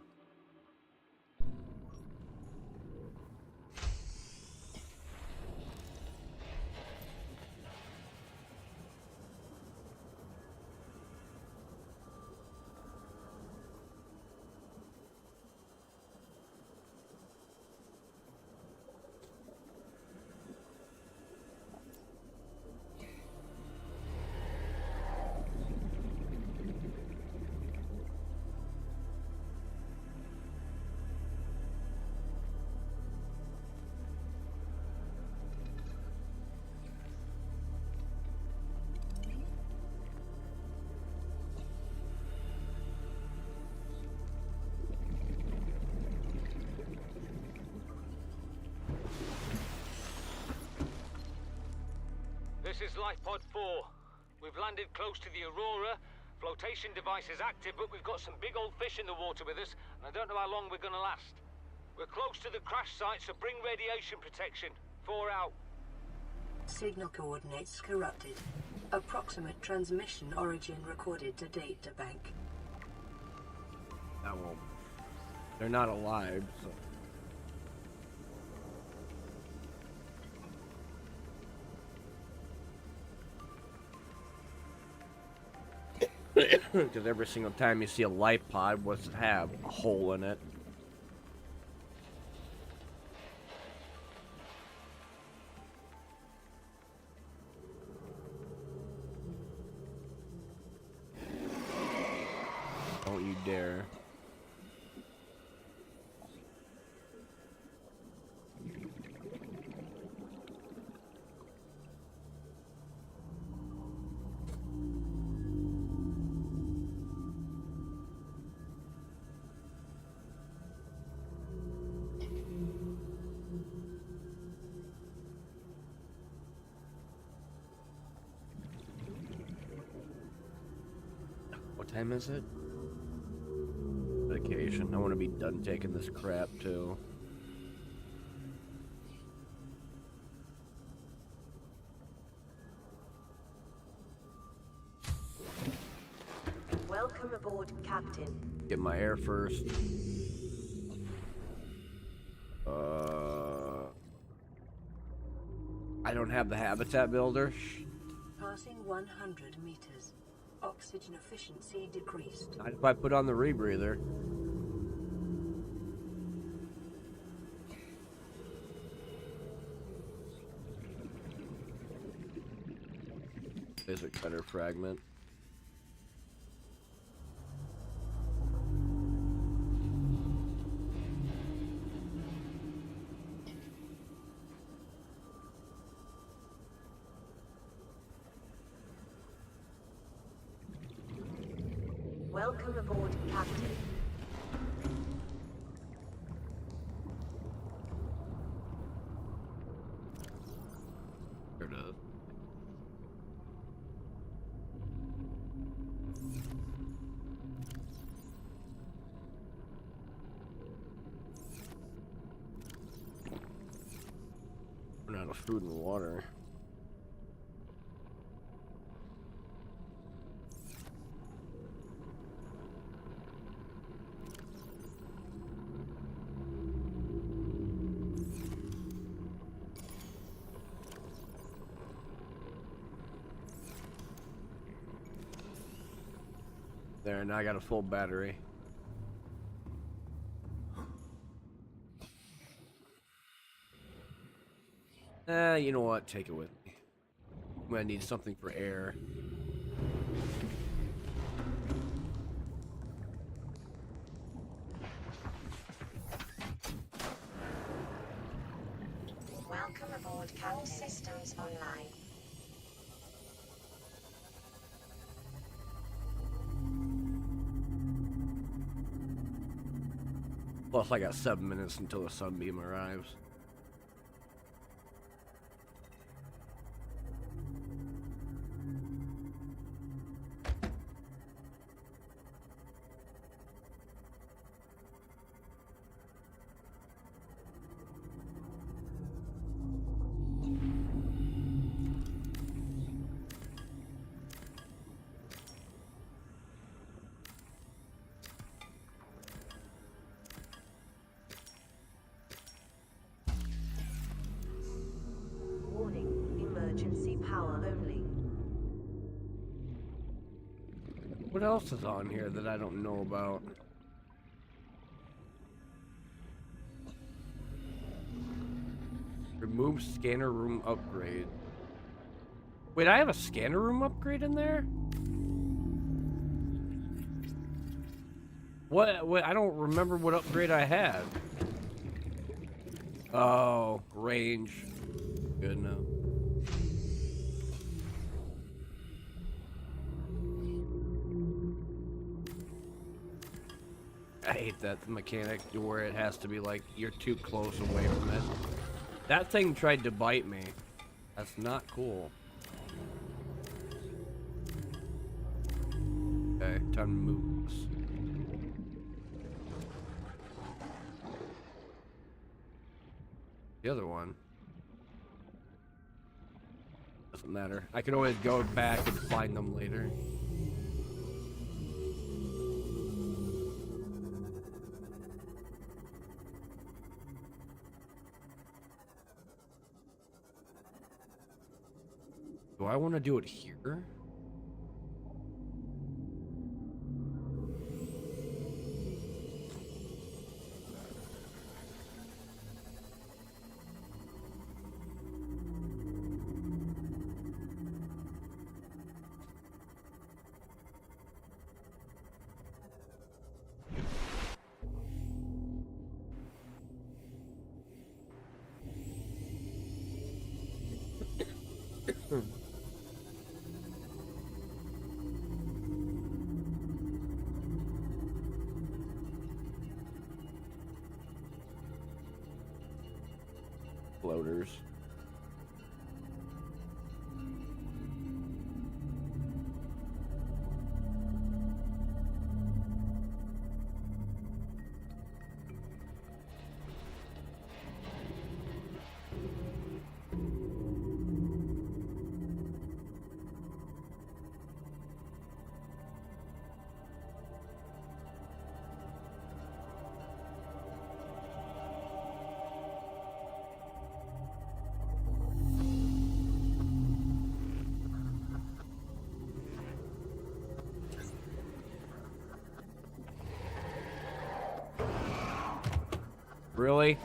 This is Lifepod 4. We've landed close to the Aurora. Flotation device is active, but we've got some big old fish in the water with us, and I don't know how long we're gonna last. We're close to the crash site, so bring radiation protection. 4 out. Signal coordinates corrupted. Approximate transmission origin recorded to data bank. That won't. They're not alive, so. Because every single time you see a life pod, what's it have? A hole in it. Don't you dare. time is it? Vacation. I want to be done taking this crap too. Welcome aboard, Captain. Get my air first. I don't have the habitat builder. Passing 100 meters. Oxygen efficiency decreased. Not if I put on the rebreather. Basic cutter fragment. Welcome aboard, Captain. There it is. Run out of food and water. There, now I got a full battery. You know what? Take it with me. I'm gonna need something for air. Welcome aboard, Captain. Systems online. Plus, I got 7 minutes until the sunbeam arrives. Emergency power only. What else is on here that I don't know about? Remove scanner room upgrade. Wait, I have a scanner room upgrade in there? What? I don't remember what upgrade I had. Oh, range. Good enough. I hate that mechanic where it has to be like you're too close away from it. That thing tried to bite me. That's not cool. Okay, time to move this. The other one. Doesn't matter. I can always go back and find them later. Do I want to do it here? Floaters. Really?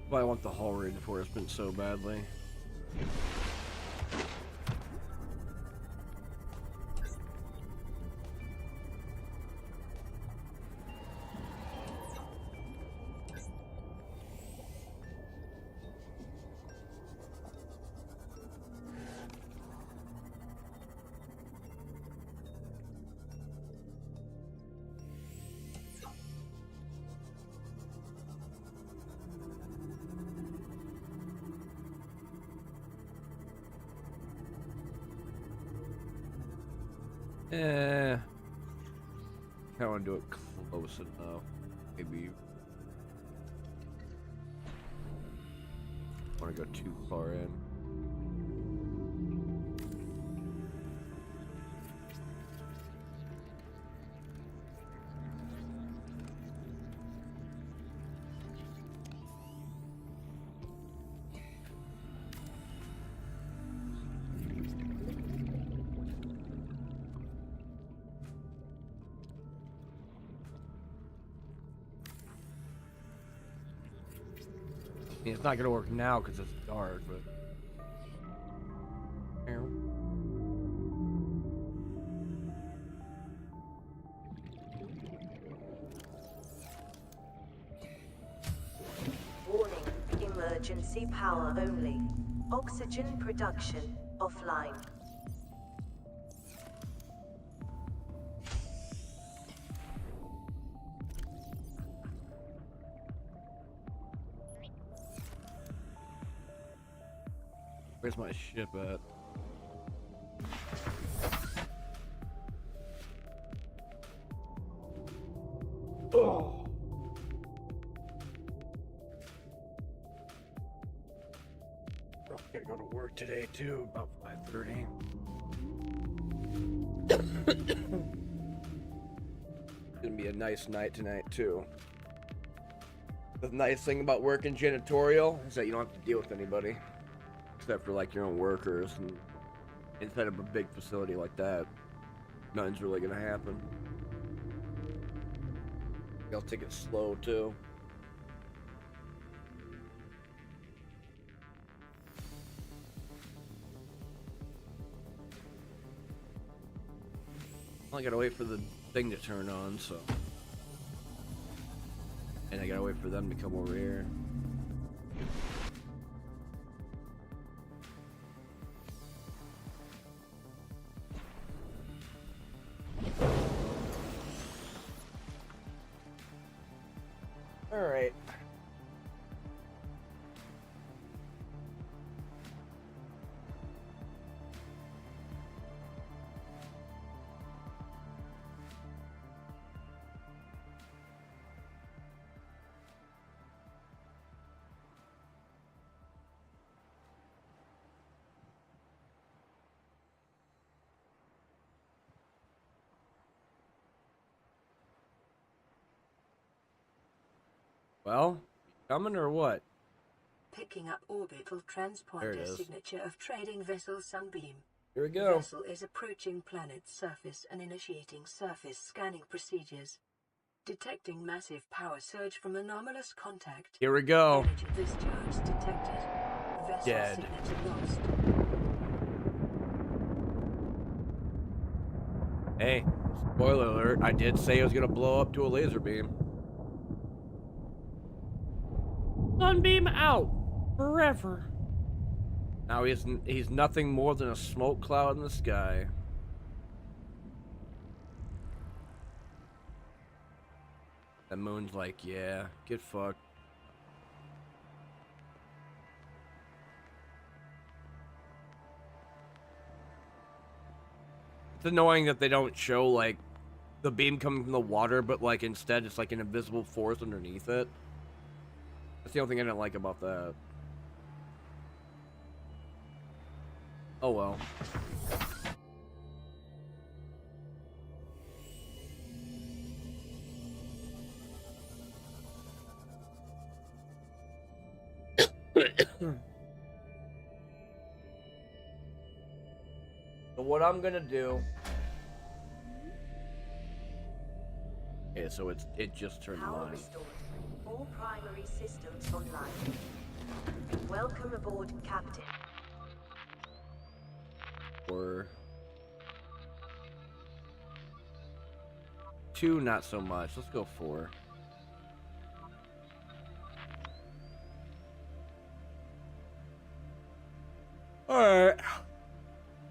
But I want the hull reinforcement so badly. I want to do it close enough. Maybe want to go too far in. I mean, it's not gonna work now because it's dark, but. Warning, emergency power only. Oxygen production offline. Where's my ship at? Oh. I'm gonna go to work today too, about 5:30. It's gonna be a nice night tonight too. The nice thing about working janitorial is that you don't have to deal with anybody. Except for like your own workers, and inside of a big facility like that, nothing's really gonna happen. I'll take it slow too. I gotta wait for the thing to turn on, so. And I gotta wait for them to come over here. Alright. Well, coming or what? Picking up orbital There it transponder is. signature of trading vessel Sunbeam. Here we go. Vessel is approaching planet's surface and initiating surface scanning procedures. Detecting massive power surge from anomalous contact. Here we go. Energy discharge detected. Vessel Dead. signature lost. Hey, spoiler alert, I did say it was gonna blow up to a laser beam. Sunbeam out forever. Now he's nothing more than a smoke cloud in the sky. The moon's like, yeah, get fucked. It's annoying that they don't show like the beam coming from the water, but like instead it's like an invisible force underneath it. That's the only thing I didn't like about that. Oh well. So what I'm gonna do. Okay, so it just turned Power on. restored. All primary systems online. Welcome aboard, Captain. Or 2, not so much. Let's go 4. Alright.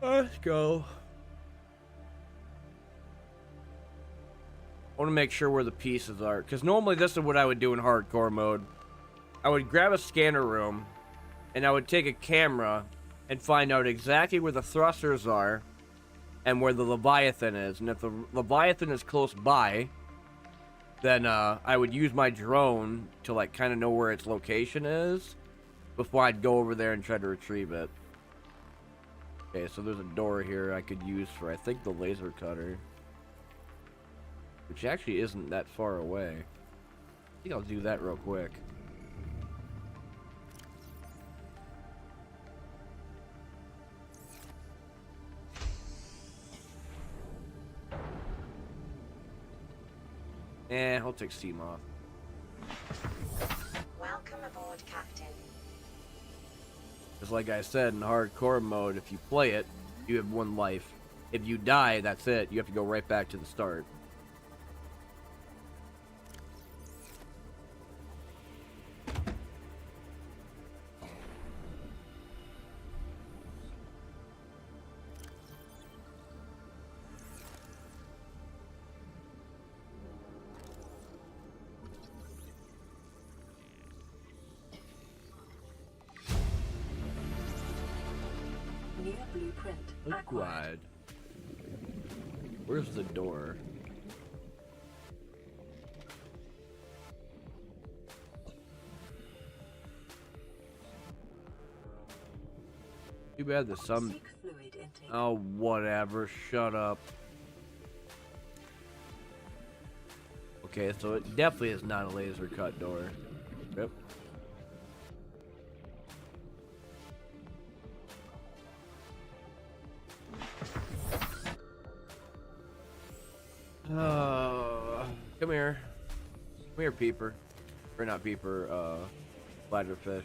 Let's go. I want to make sure where the pieces are. Because normally this is what I would do in hardcore mode. I would grab a scanner room. And I would take a camera. And find out exactly where the thrusters are. And where the Leviathan is. And if the Leviathan is close by. Then I would use my drone. To like kind of know where its location is. Before I'd go over there and try to retrieve it. Okay, so there's a door here I could use for, I think, the laser cutter. Which actually isn't that far away. I think I'll do that real quick. I'll take Steam off. Welcome aboard, Captain. Just like I said, in hardcore mode, if you play it, you have 1 life. If you die, that's it. You have to go right back to the start. New blueprint acquired. Acquired. Where's the door? Too bad the sun. Seek fluid intake. Oh, whatever. Shut up. Okay, so it definitely is not a laser cut door. Yep. Come here. Come here, peeper. Or not peeper, bladderfish.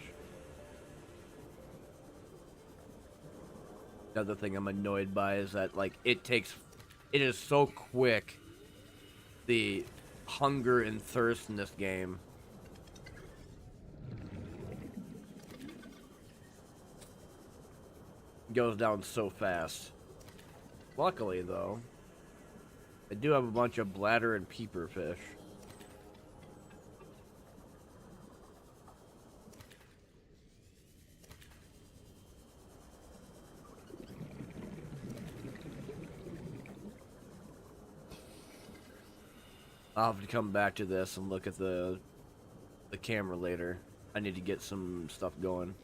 Another thing I'm annoyed by is that, like, it is so quick, the hunger and thirst in this game. Goes down so fast. Luckily, though, I do have a bunch of bladder and peeper fish. I'll have to come back to this and look at the camera later. I need to get some stuff going.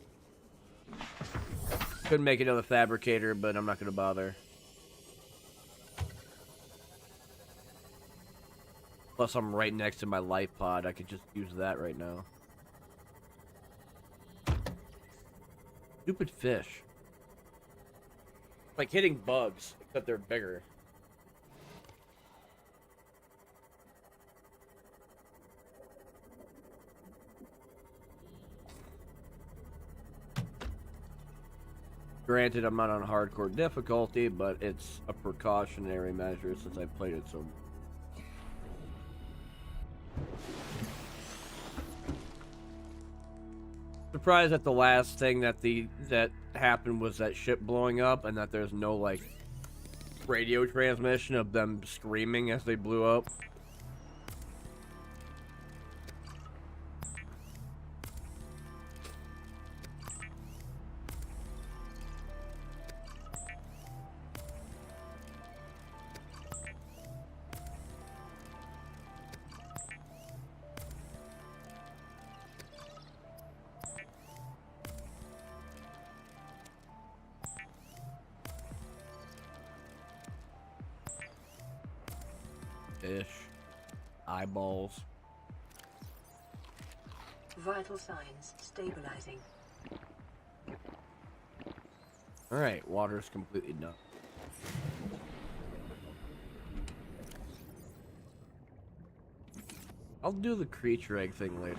Couldn't make another fabricator, but I'm not going to bother. Plus, I'm right next to my life pod. I could just use that right now. Stupid fish. Like hitting bugs, except they're bigger. Granted, I'm not on hardcore difficulty, but it's a precautionary measure since I've played it so much. Surprised that the last thing that happened was that ship blowing up, and that there's no like radio transmission of them screaming as they blew up. Fish. Eyeballs. Vital signs stabilizing. Alright, water's completely done. I'll do the creature egg thing later.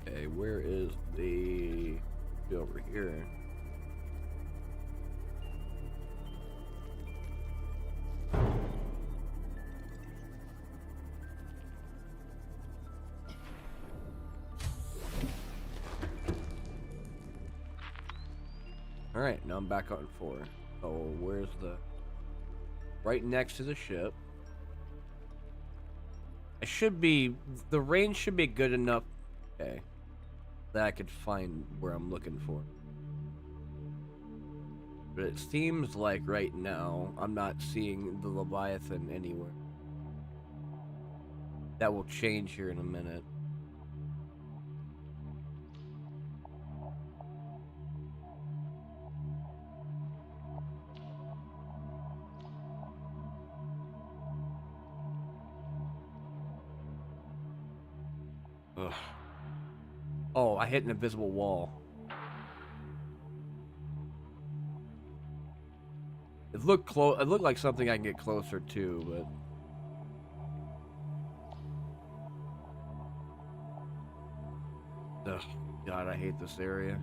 Okay, where is the... over here. Alright, now I'm back on 4. So where's the... right next to the ship. I should be... the range should be good enough, okay, that I could find where I'm looking for. But it seems like right now I'm not seeing the Leviathan anywhere. That will change here in a minute. Ugh. Oh, I hit an invisible wall. It looked close. It looked like something I can get closer to, but ugh, God, I hate this area.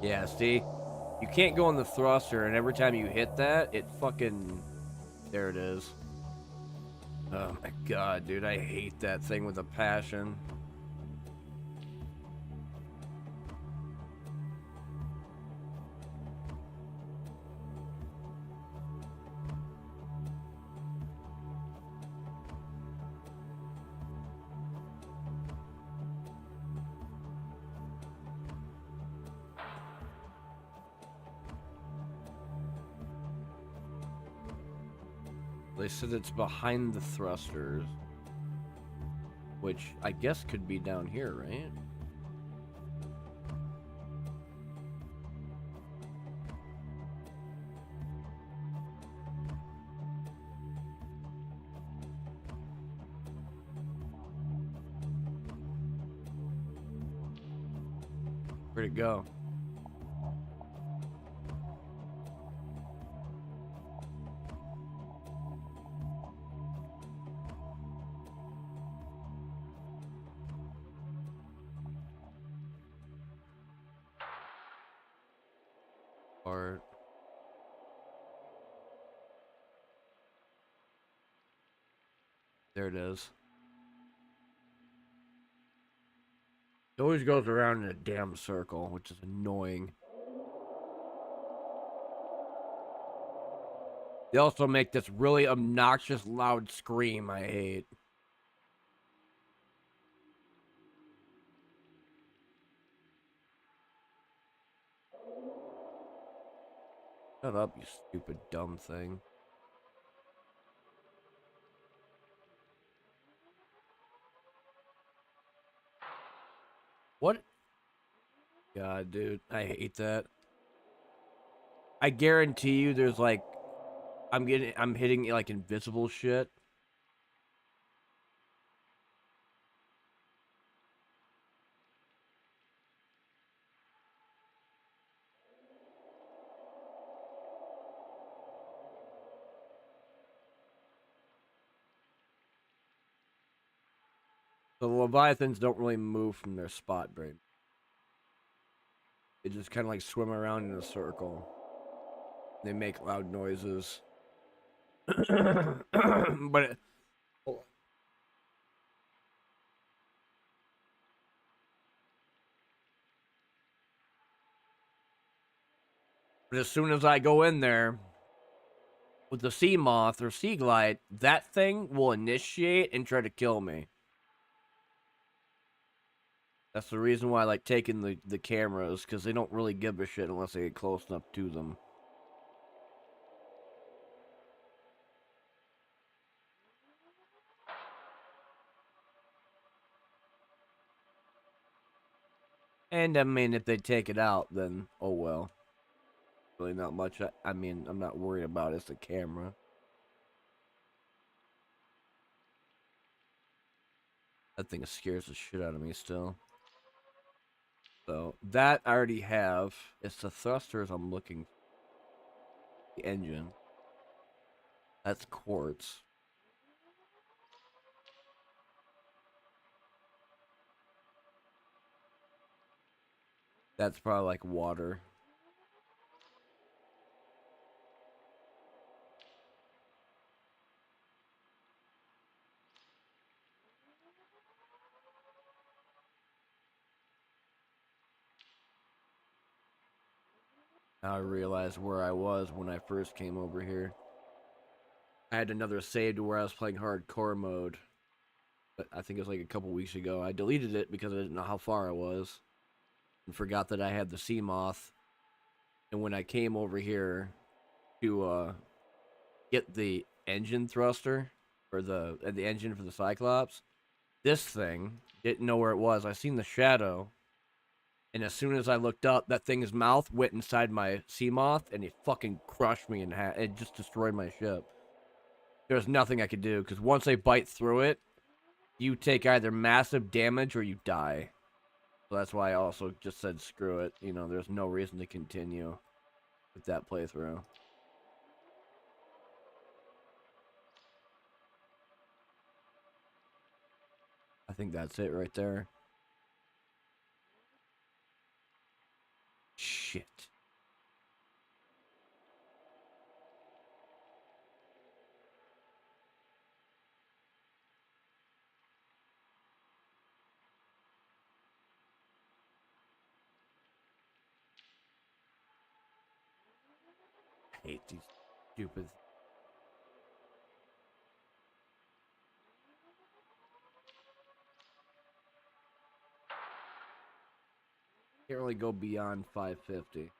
Yeah, see, you can't go on the thruster, and every time you hit that, it fucking... there it is. Oh my God, dude, I hate that thing with a passion. They said it's behind the thrusters, which I guess could be down here, right? Where'd it go? Part. There it is. It always goes around in a damn circle, which is annoying. They also make this really obnoxious, loud scream I hate. Shut up, you stupid, dumb thing. What? God, dude, I hate that. I guarantee you there's like... I'm hitting like invisible shit. The Leviathans don't really move from their spot, brain. They just kind of like swim around in a circle. They make loud noises. But But as soon as I go in there with the sea moth or sea glide, that thing will initiate and try to kill me. That's the reason why I like taking the cameras, because they don't really give a shit unless they get close enough to them. And I mean, if they take it out, then oh well. Really not much. I mean, I'm not worried about it. It's the camera. That thing scares the shit out of me still. So that I already have. It's the thrusters I'm looking for. The engine. That's quartz. That's probably like water. Now I realize where I was when I first came over here. I had another save to where I was playing hardcore mode. But I think it was like a couple weeks ago. I deleted it because I didn't know how far I was. And forgot that I had the sea moth. And when I came over here to get the engine thruster or the engine for the Cyclops, this thing didn't know where it was. I seen the shadow, and as soon as I looked up, that thing's mouth went inside my sea moth, and it fucking crushed me in half. It just destroyed my ship. There was nothing I could do because once they bite through it, you take either massive damage or you die. So that's why I also just said screw it. You know, there's no reason to continue with that playthrough. I think that's it right there. Shit. I hate these stupid. Can't really go beyond 550.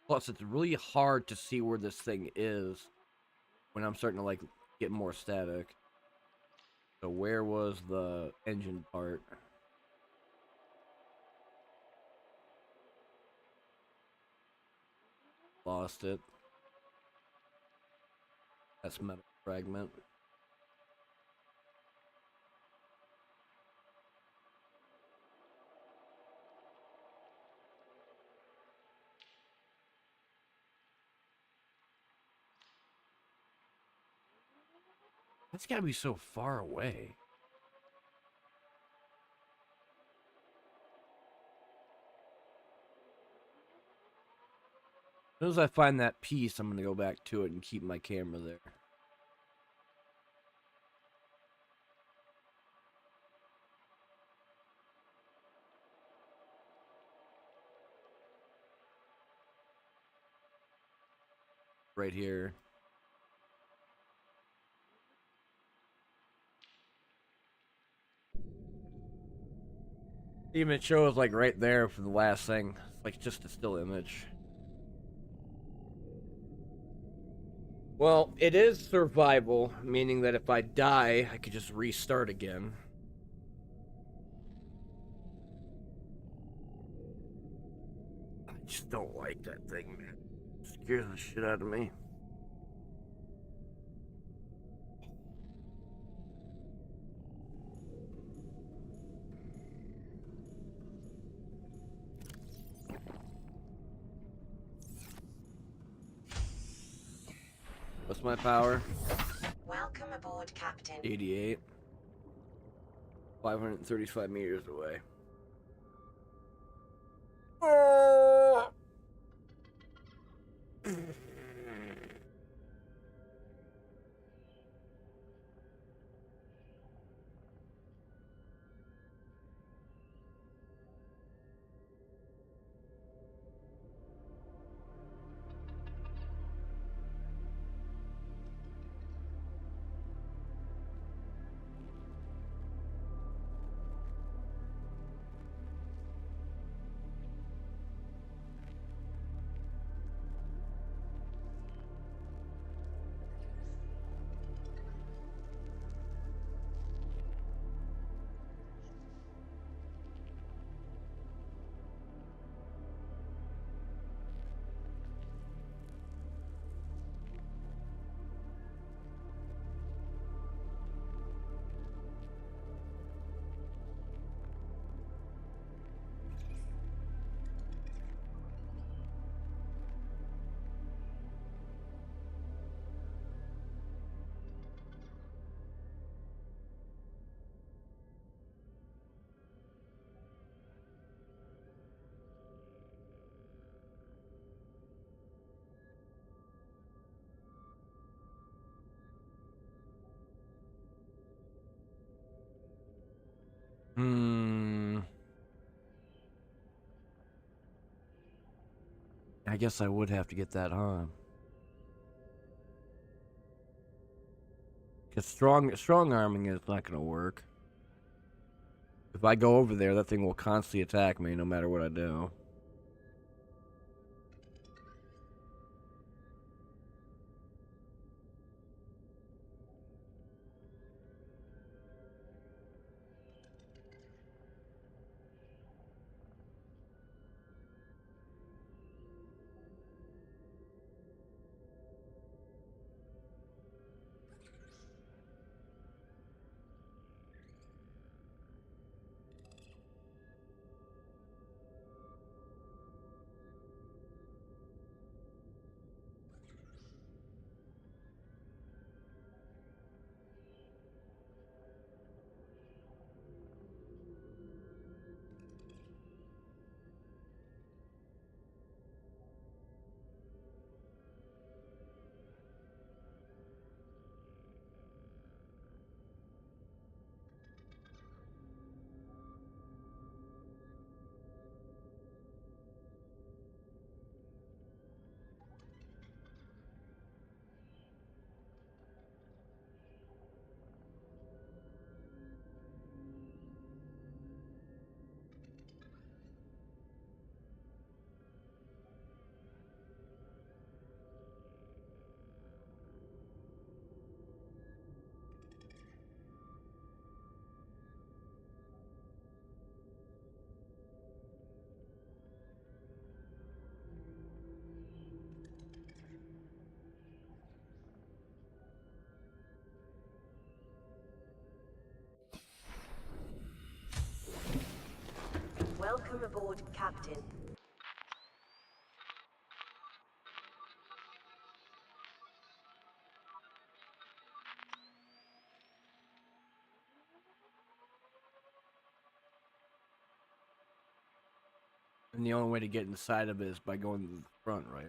Plus, it's really hard to see where this thing is when I'm starting to, like, get more static. So where was the engine part? Lost it. That's metal fragment. That's gotta be so far away. As soon as I find that piece, I'm gonna go back to it and keep my camera there. Right here. Even it shows like right there for the last thing. It's like just a still image. Well, it is survival, meaning that if I die, I could just restart again. I just don't like that thing, man. It scares the shit out of me. What's my power? Welcome aboard, Captain. 88. 535 meters away. Hmm. I guess I would have to get that, huh? Because strong arming is not gonna work. If I go over there, that thing will constantly attack me no matter what I do. Welcome aboard, Captain. And the only way to get inside of it is by going to the front, right?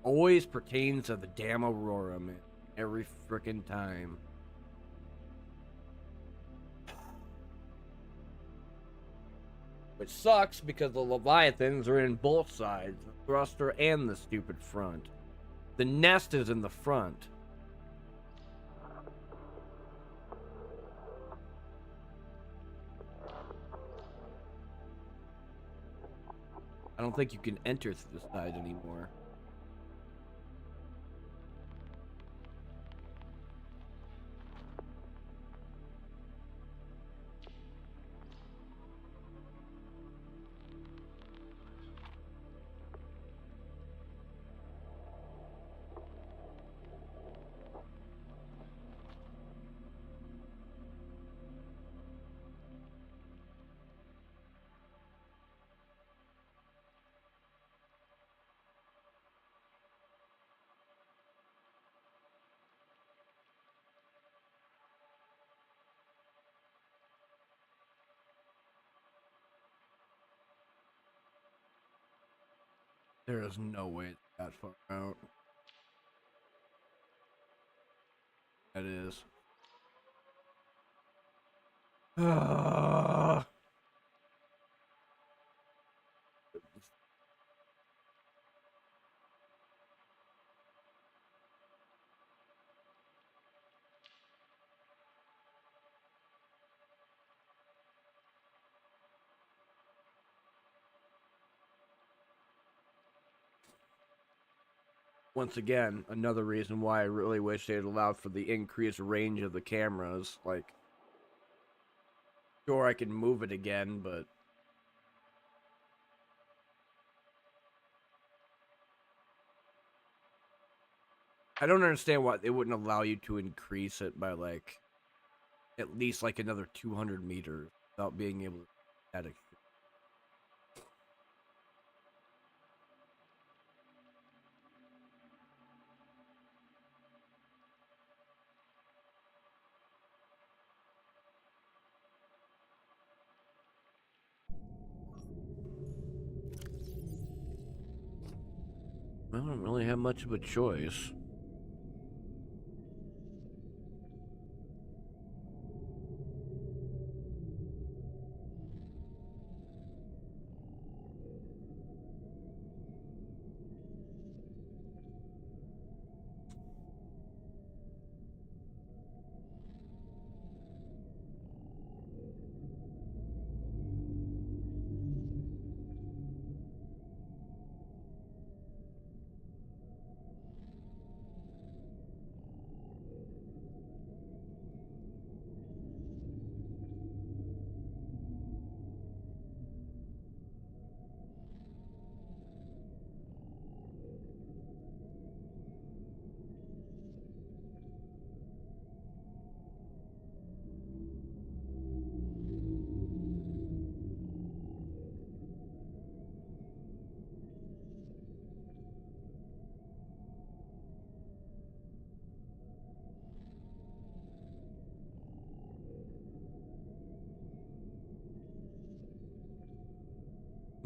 Always pertains to the damn Aurora, man. Every frickin' time. Which sucks because the Leviathans are in both sides, the thruster and the stupid front. The nest is in the front. I don't think you can enter through the side anymore. There is no way it's that far out. That is. Once again, another reason why I really wish they had allowed for the increased range of the cameras. Like, sure, I can move it again, but I don't understand why they wouldn't allow you to increase it by, like, at least, like, another 200 meters without being able to add it. I don't really have much of a choice.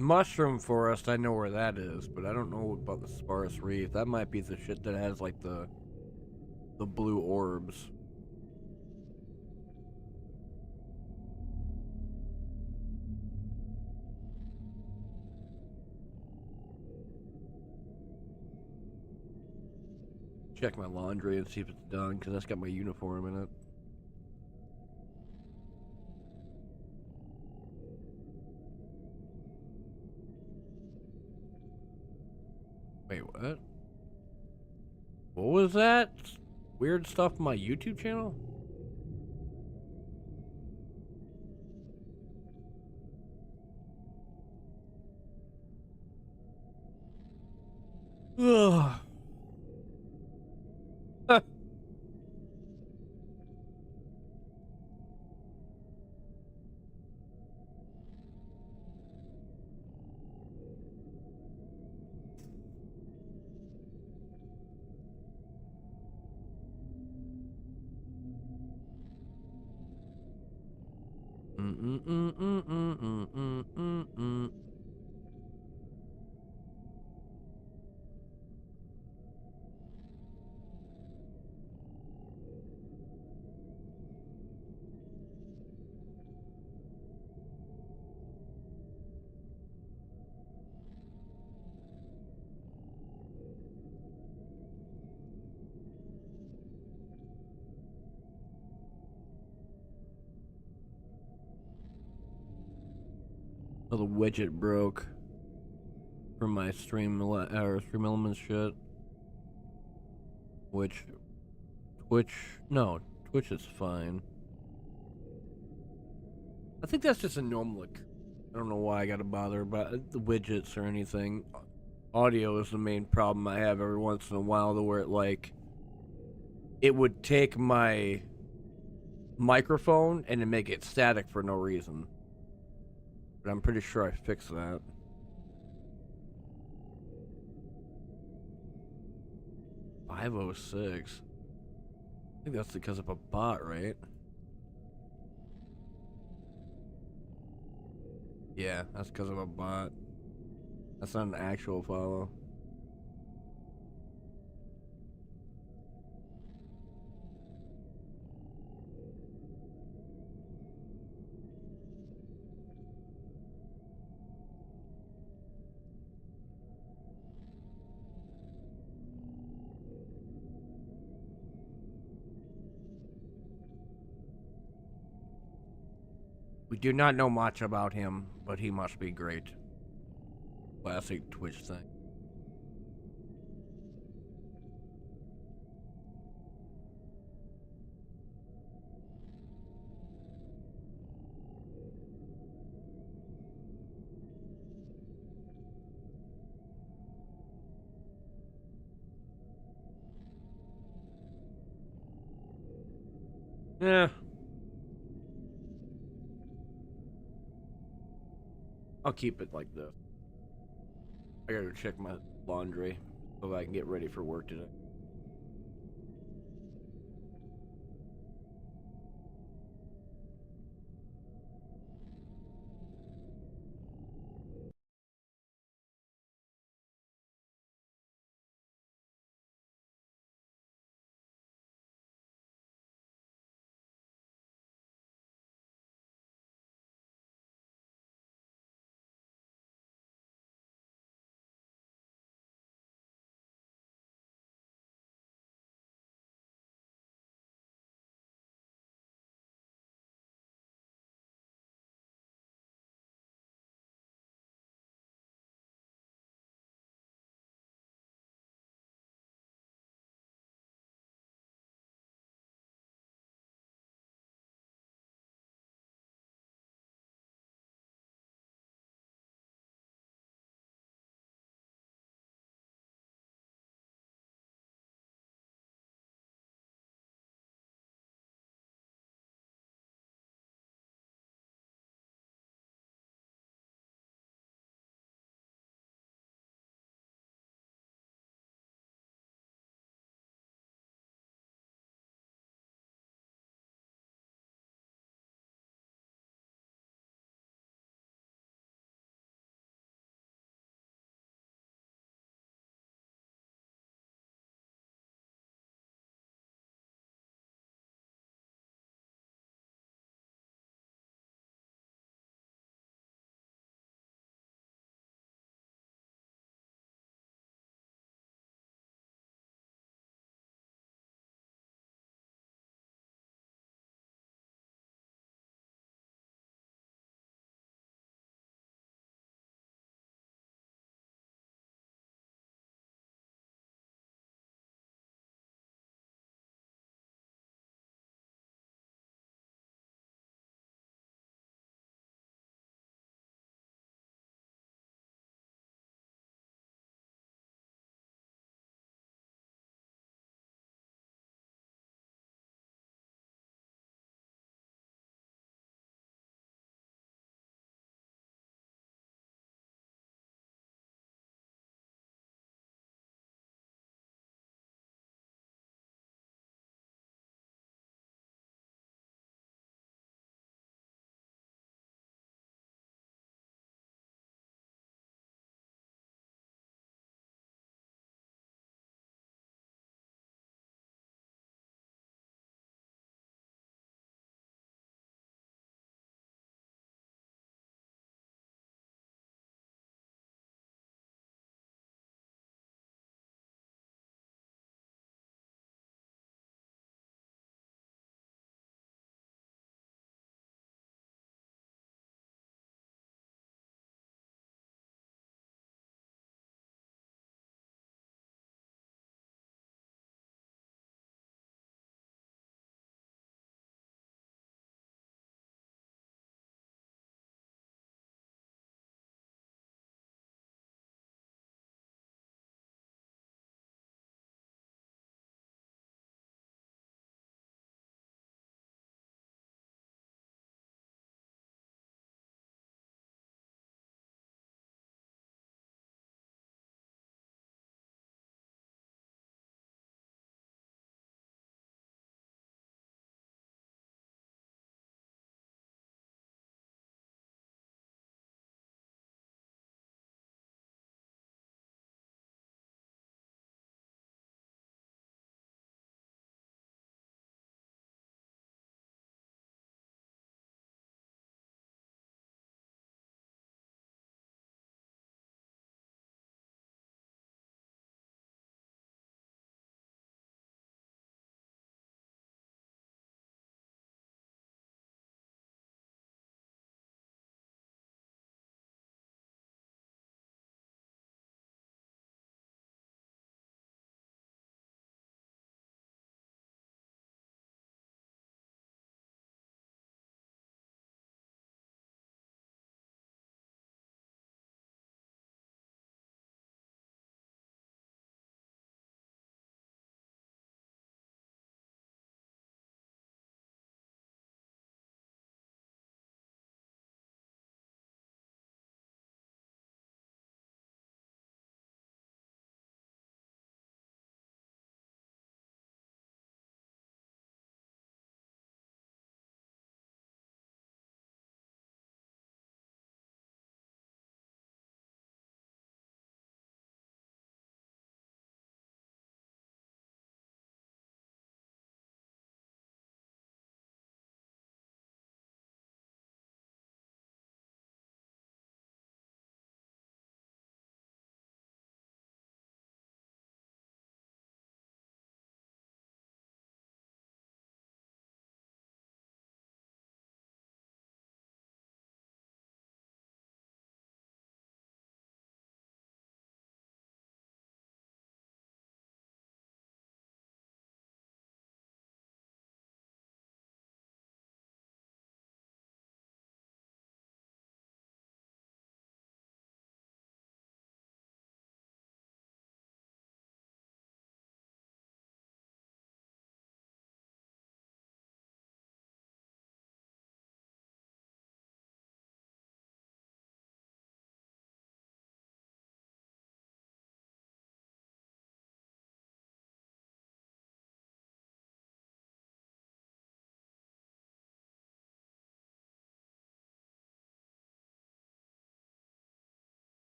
Mushroom Forest, I know where that is, but I don't know about the Sparse Reef. That might be the shit that has like the blue orbs. Check my laundry and see if it's done, because that's got my uniform in it. Wait, what? What was that? Weird stuff on my YouTube channel? Ugh. Oh, the widget broke from my stream elements shit. Which Twitch is fine. I think that's just a normal. Like, I don't know why I gotta bother about the widgets or anything. Audio is the main problem I have every once in a while, though, where it would take my microphone and then make it static for no reason. But I'm pretty sure I fixed that. $506. I think that's because of a bot, right? Yeah, that's because of a bot. That's not an actual follow. We do not know much about him, but he must be great. Classic Twitch thing. Yeah. I'll keep it like this. I gotta go check my laundry so I can get ready for work today.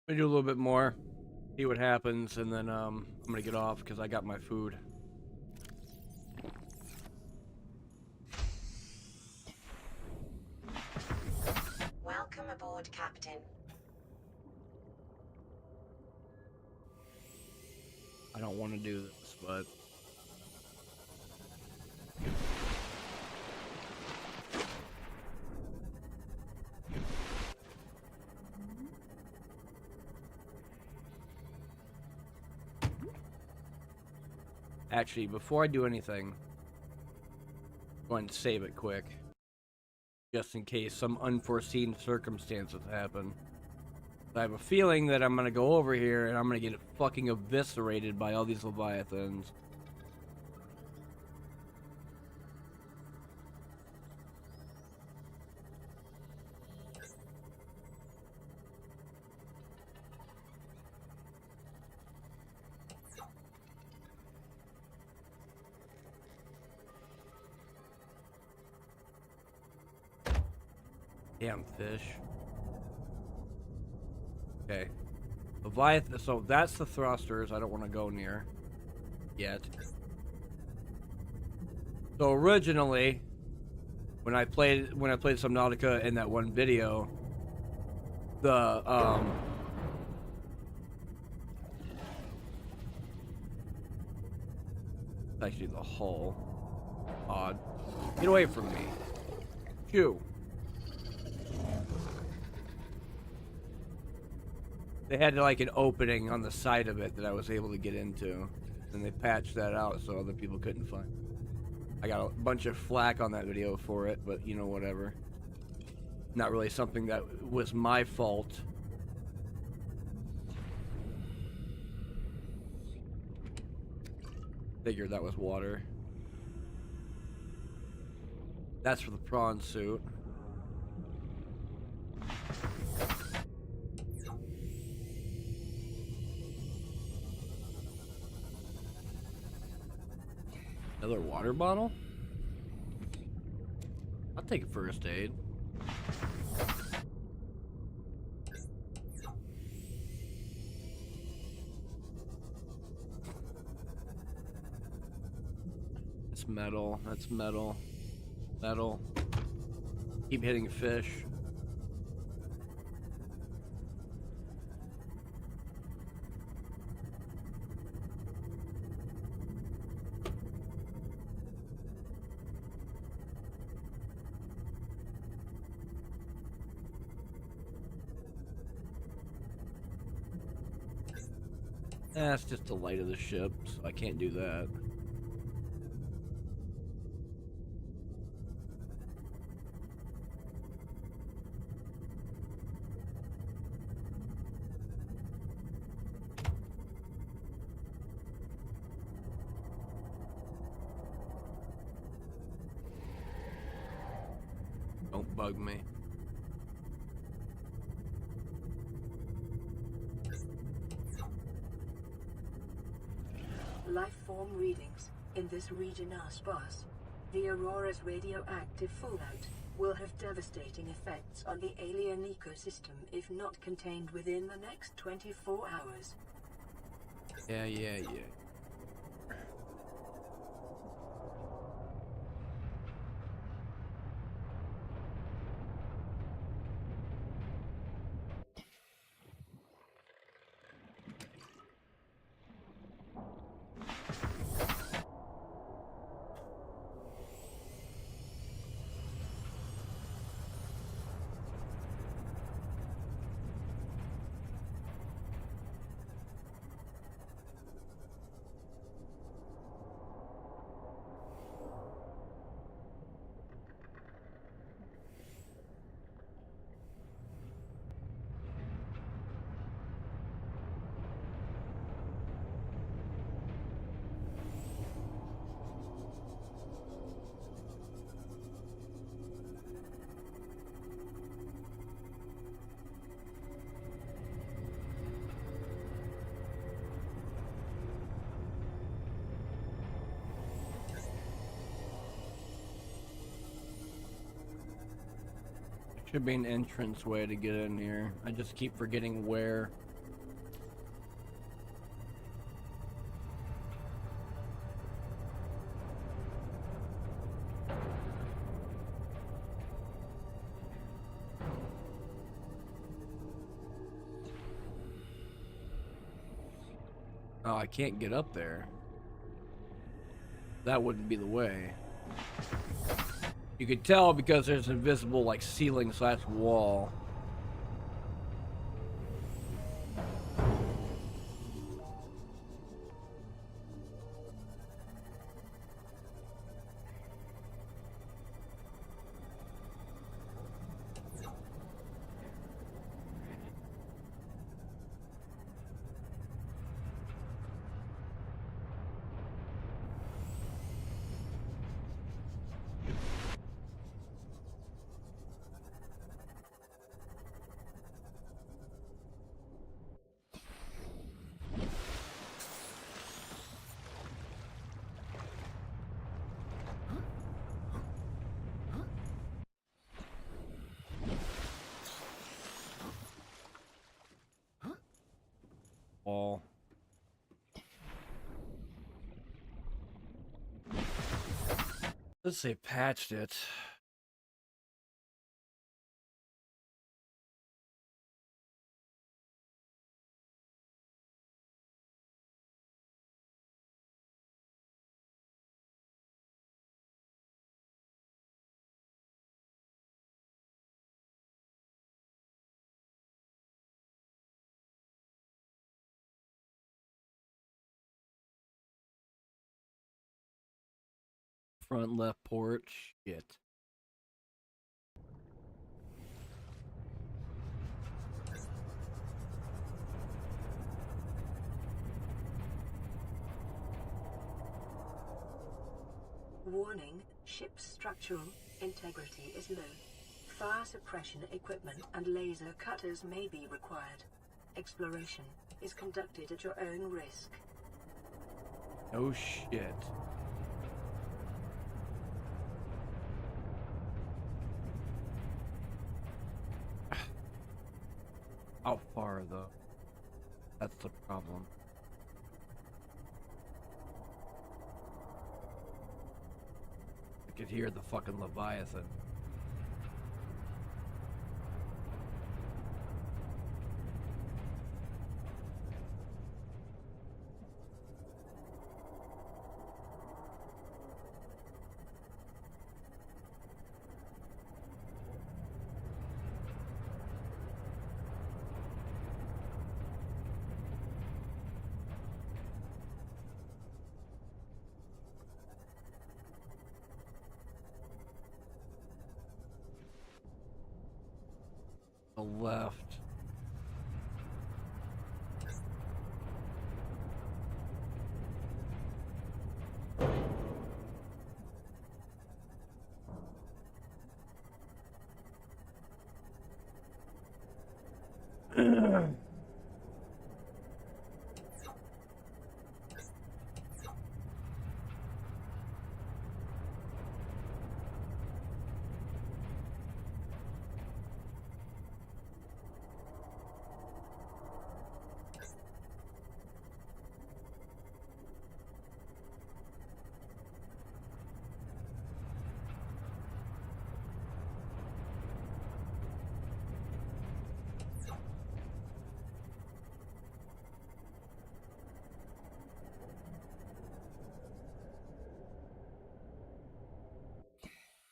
I'm gonna do a little bit more, see what happens, and then I'm gonna get off because I got my food. Welcome aboard, Captain. I don't want to do this, but actually, before I do anything, I'm going to save it quick, just in case some unforeseen circumstances happen. I have a feeling that I'm gonna go over here and I'm gonna get fucking eviscerated by all these leviathans. Damn fish. Okay. Leviathan, so that's the thrusters I don't want to go near yet. So originally, when I played Subnautica in that one video, the actually the hull. Odd. Get away from me. Phew. They had like an opening on the side of it that I was able to get into, and they patched that out so other people couldn't find. I got a bunch of flack on that video for it, but you know, whatever. Not really something that was my fault. Figured that was water. That's for the prawn suit. Another water bottle? I'll take a first aid. It's metal. That's metal. Metal. Keep hitting fish. That's just the light of the ship, so I can't do that. Don't bug me. Life form readings in this region are sparse. The Aurora's radioactive fallout will have devastating effects on the alien ecosystem if not contained within the next 24 hours. Yeah. Should be an entrance way to get in here. I just keep forgetting where. Oh, I can't get up there. That wouldn't be the way. You could tell because there's an invisible, like, ceiling/wall. Wall. Let's say patched it. Front left porch. Shit. Warning, ship's structural integrity is low. Fire suppression equipment and laser cutters may be required. Exploration is conducted at your own risk. Oh shit. How far though? That's the problem. I could hear the fucking Leviathan. The left.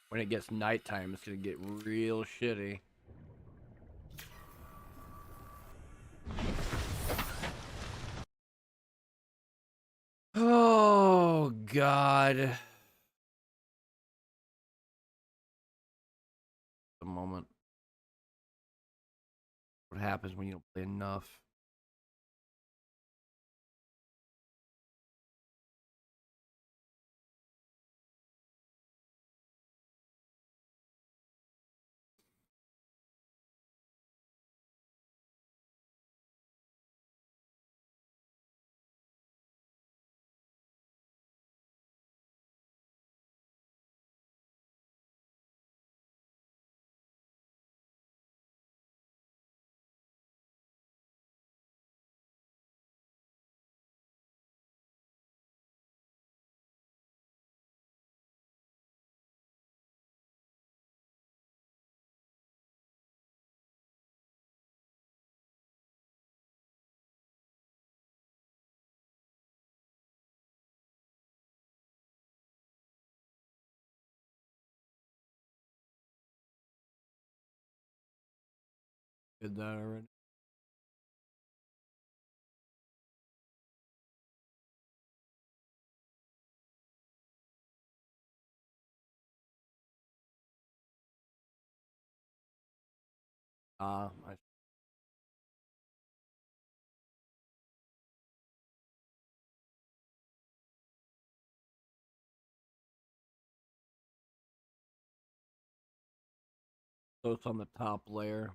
When it gets nighttime, it's gonna get real shitty. Oh God. The moment. What happens when you don't play enough? Did that already. I so it's on the top layer.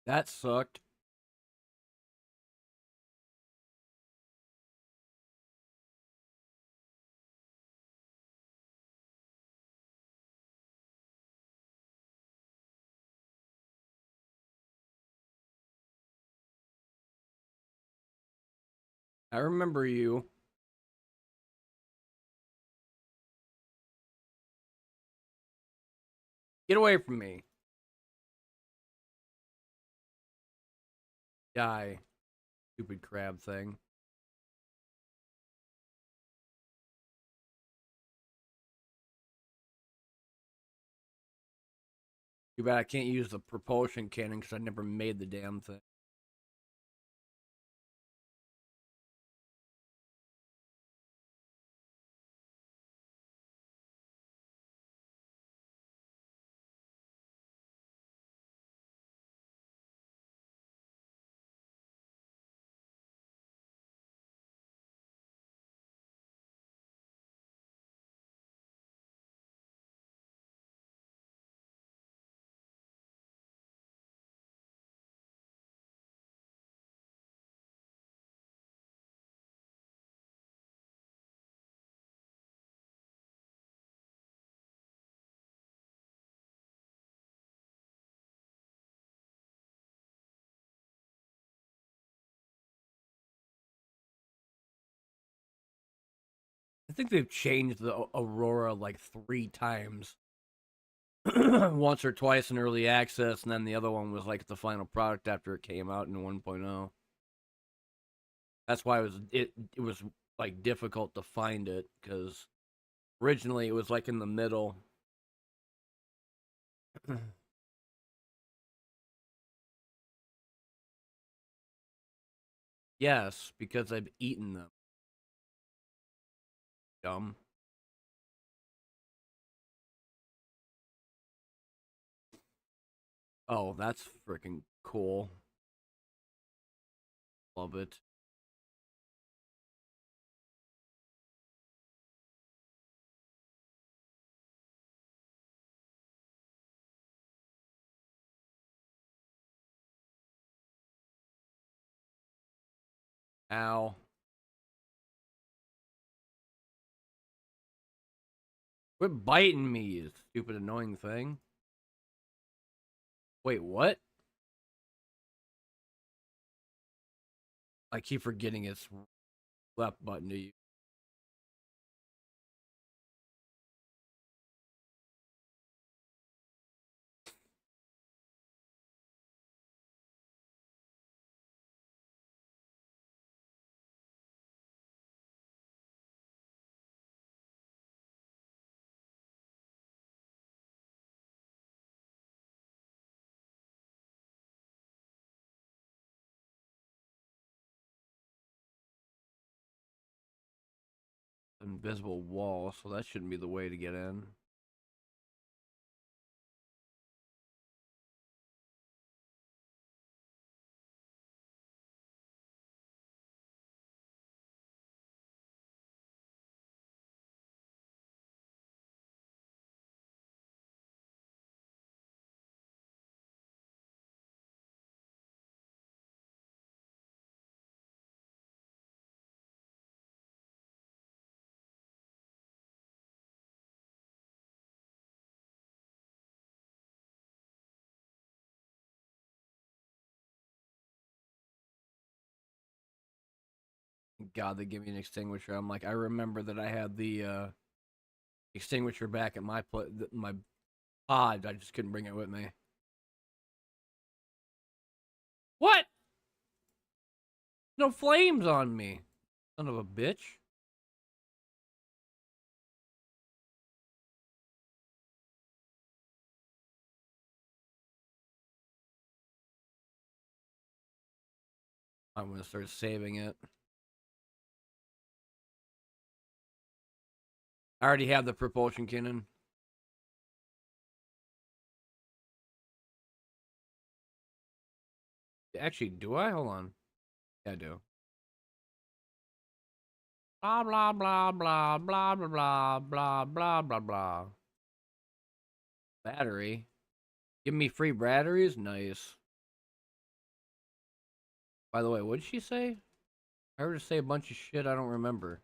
That sucked. I remember you. Get away from me. Die. Stupid crab thing. Too bad I can't use the propulsion cannon because I never made the damn thing. I think they've changed the Aurora like 3 times. Once or twice in early access, and then the other one was like the final product after it came out in 1.0. That's why it was like difficult to find it because originally it was like in the middle. Yes, because I've eaten them. Dumb. Oh, that's freaking cool. Love it. Ow. Quit biting me, you stupid annoying thing. Wait, what? I keep forgetting it's left button to you. Invisible wall, so that shouldn't be the way to get in. thank God they give me an extinguisher. I'm like, I remember that I had the extinguisher back at my my pod. I just couldn't bring it with me. What? No flames on me. Son of a bitch. I'm gonna start saving it. I already have the propulsion cannon. Actually, do I? Hold on. Yeah, I do. Blah blah blah blah blah blah blah blah blah blah blah. Battery. Give me free batteries? Nice. By the way, what did she say? I heard her say a bunch of shit I don't remember.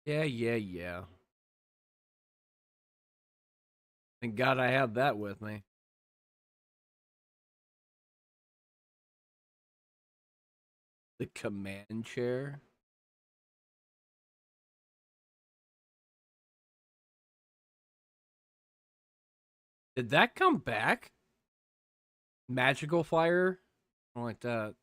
Yeah, yeah, yeah. Thank God I have that with me. The command chair. Did that come back? Magical fire? I don't like that.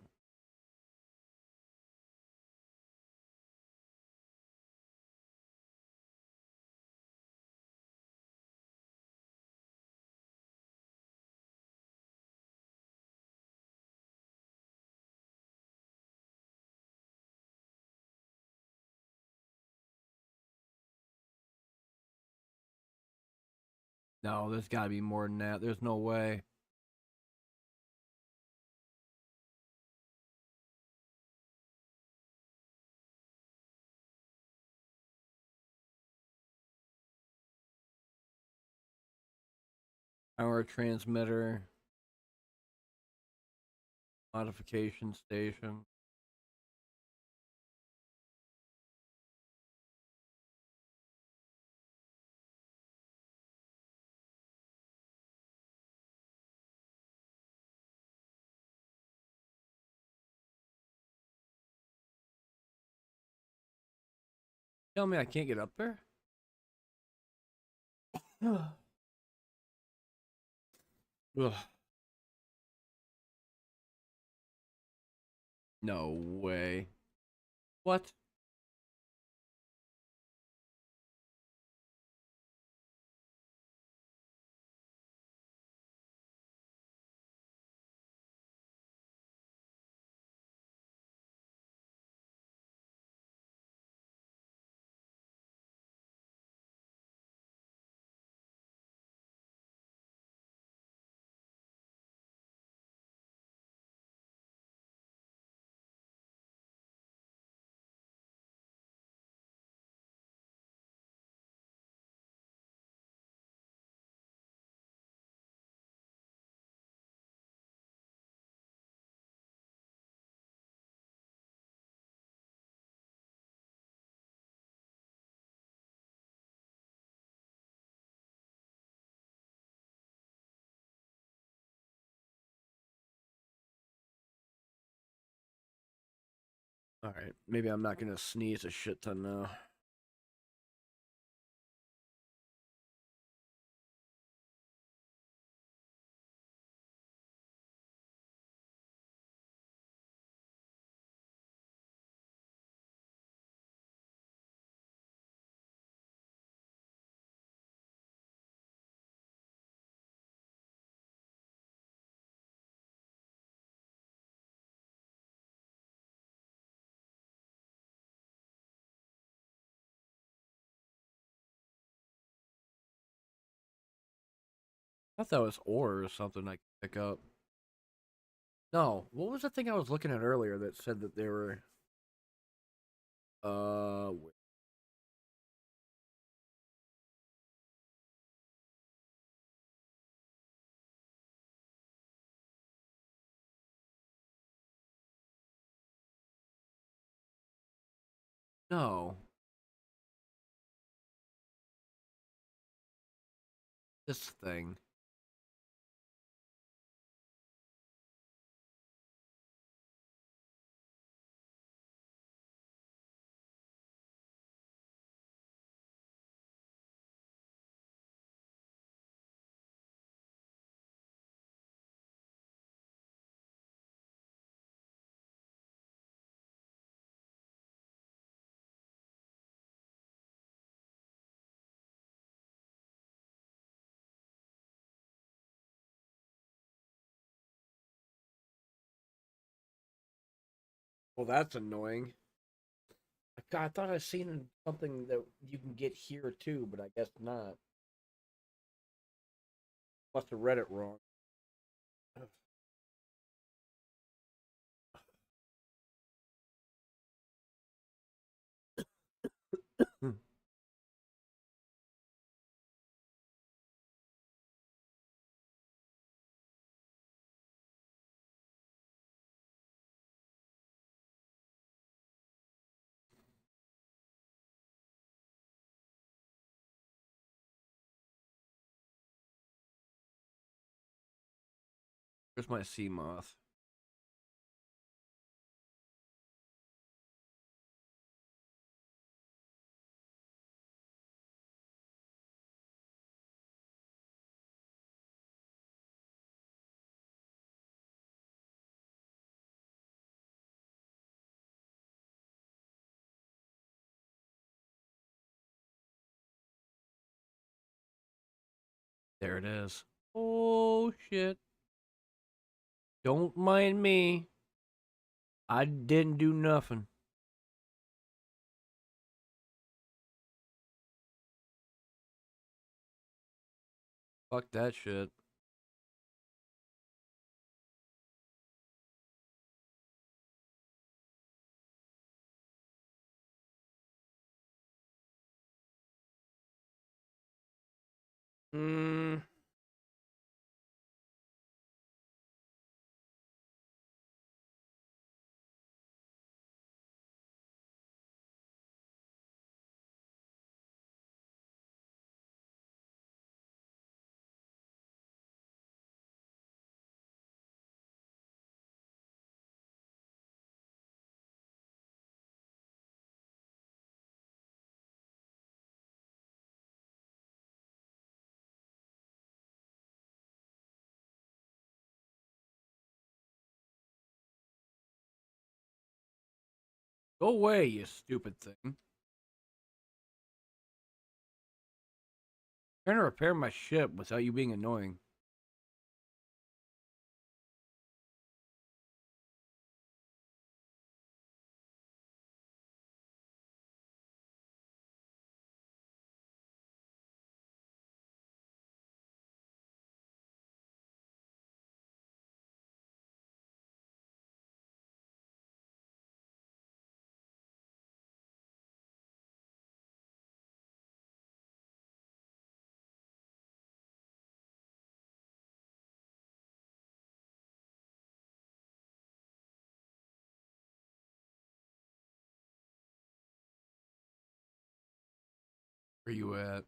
No, there's gotta be more than that. There's no way. Power transmitter. Modification station. Tell me I can't get up there? Ugh. No way. What? Alright, maybe I'm not gonna sneeze a shit ton now. I thought that was ore or something I could pick up. No, what was the thing I was looking at earlier that said that they were wait. No. This thing. Well, that's annoying. I thought I seen something that you can get here too, but I guess not. Must have read it wrong. Where's my sea moth? There it is. Oh shit. Don't mind me. I didn't do nothing. Fuck that shit. Hmm. Go away, you stupid thing. Trying to repair my ship without you being annoying. Where you at?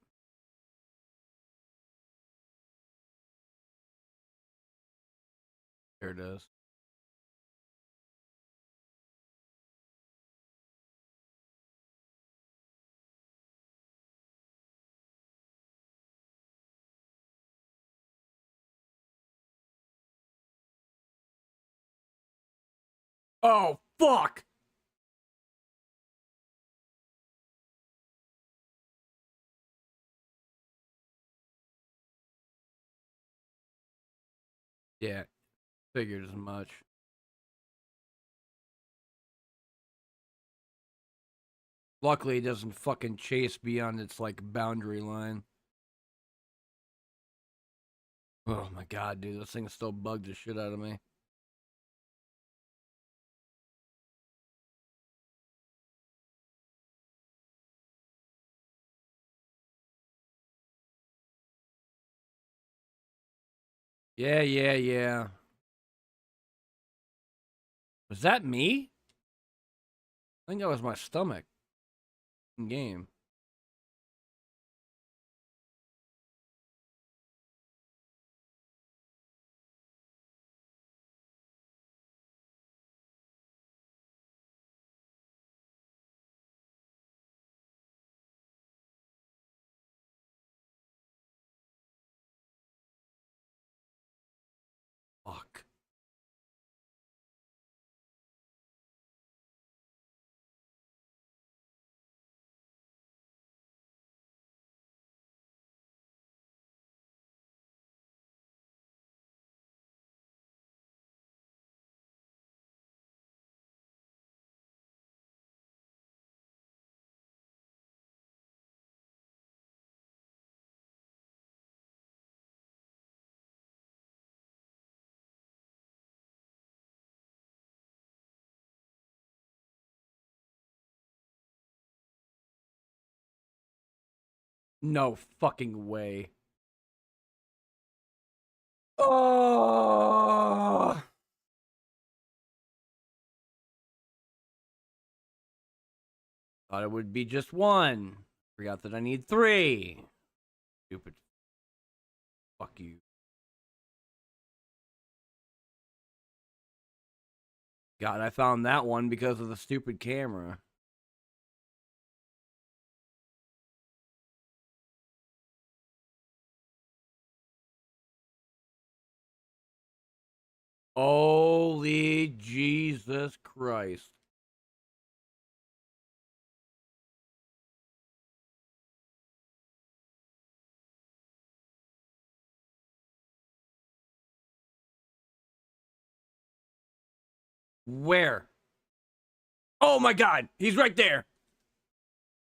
There it is. Oh, fuck! Yeah, figured as much. Luckily, it doesn't fucking chase beyond its, like, boundary line. Oh my god, dude, this thing still bugged the shit out of me. Yeah. Was that me? I think that was my stomach in game. Fuck. No fucking way. Oh! Thought it would be just one. Forgot that I need 3. Stupid. Fuck you. God, I found that one because of the stupid camera. Holy Jesus Christ. Where? Oh my god, he's right there.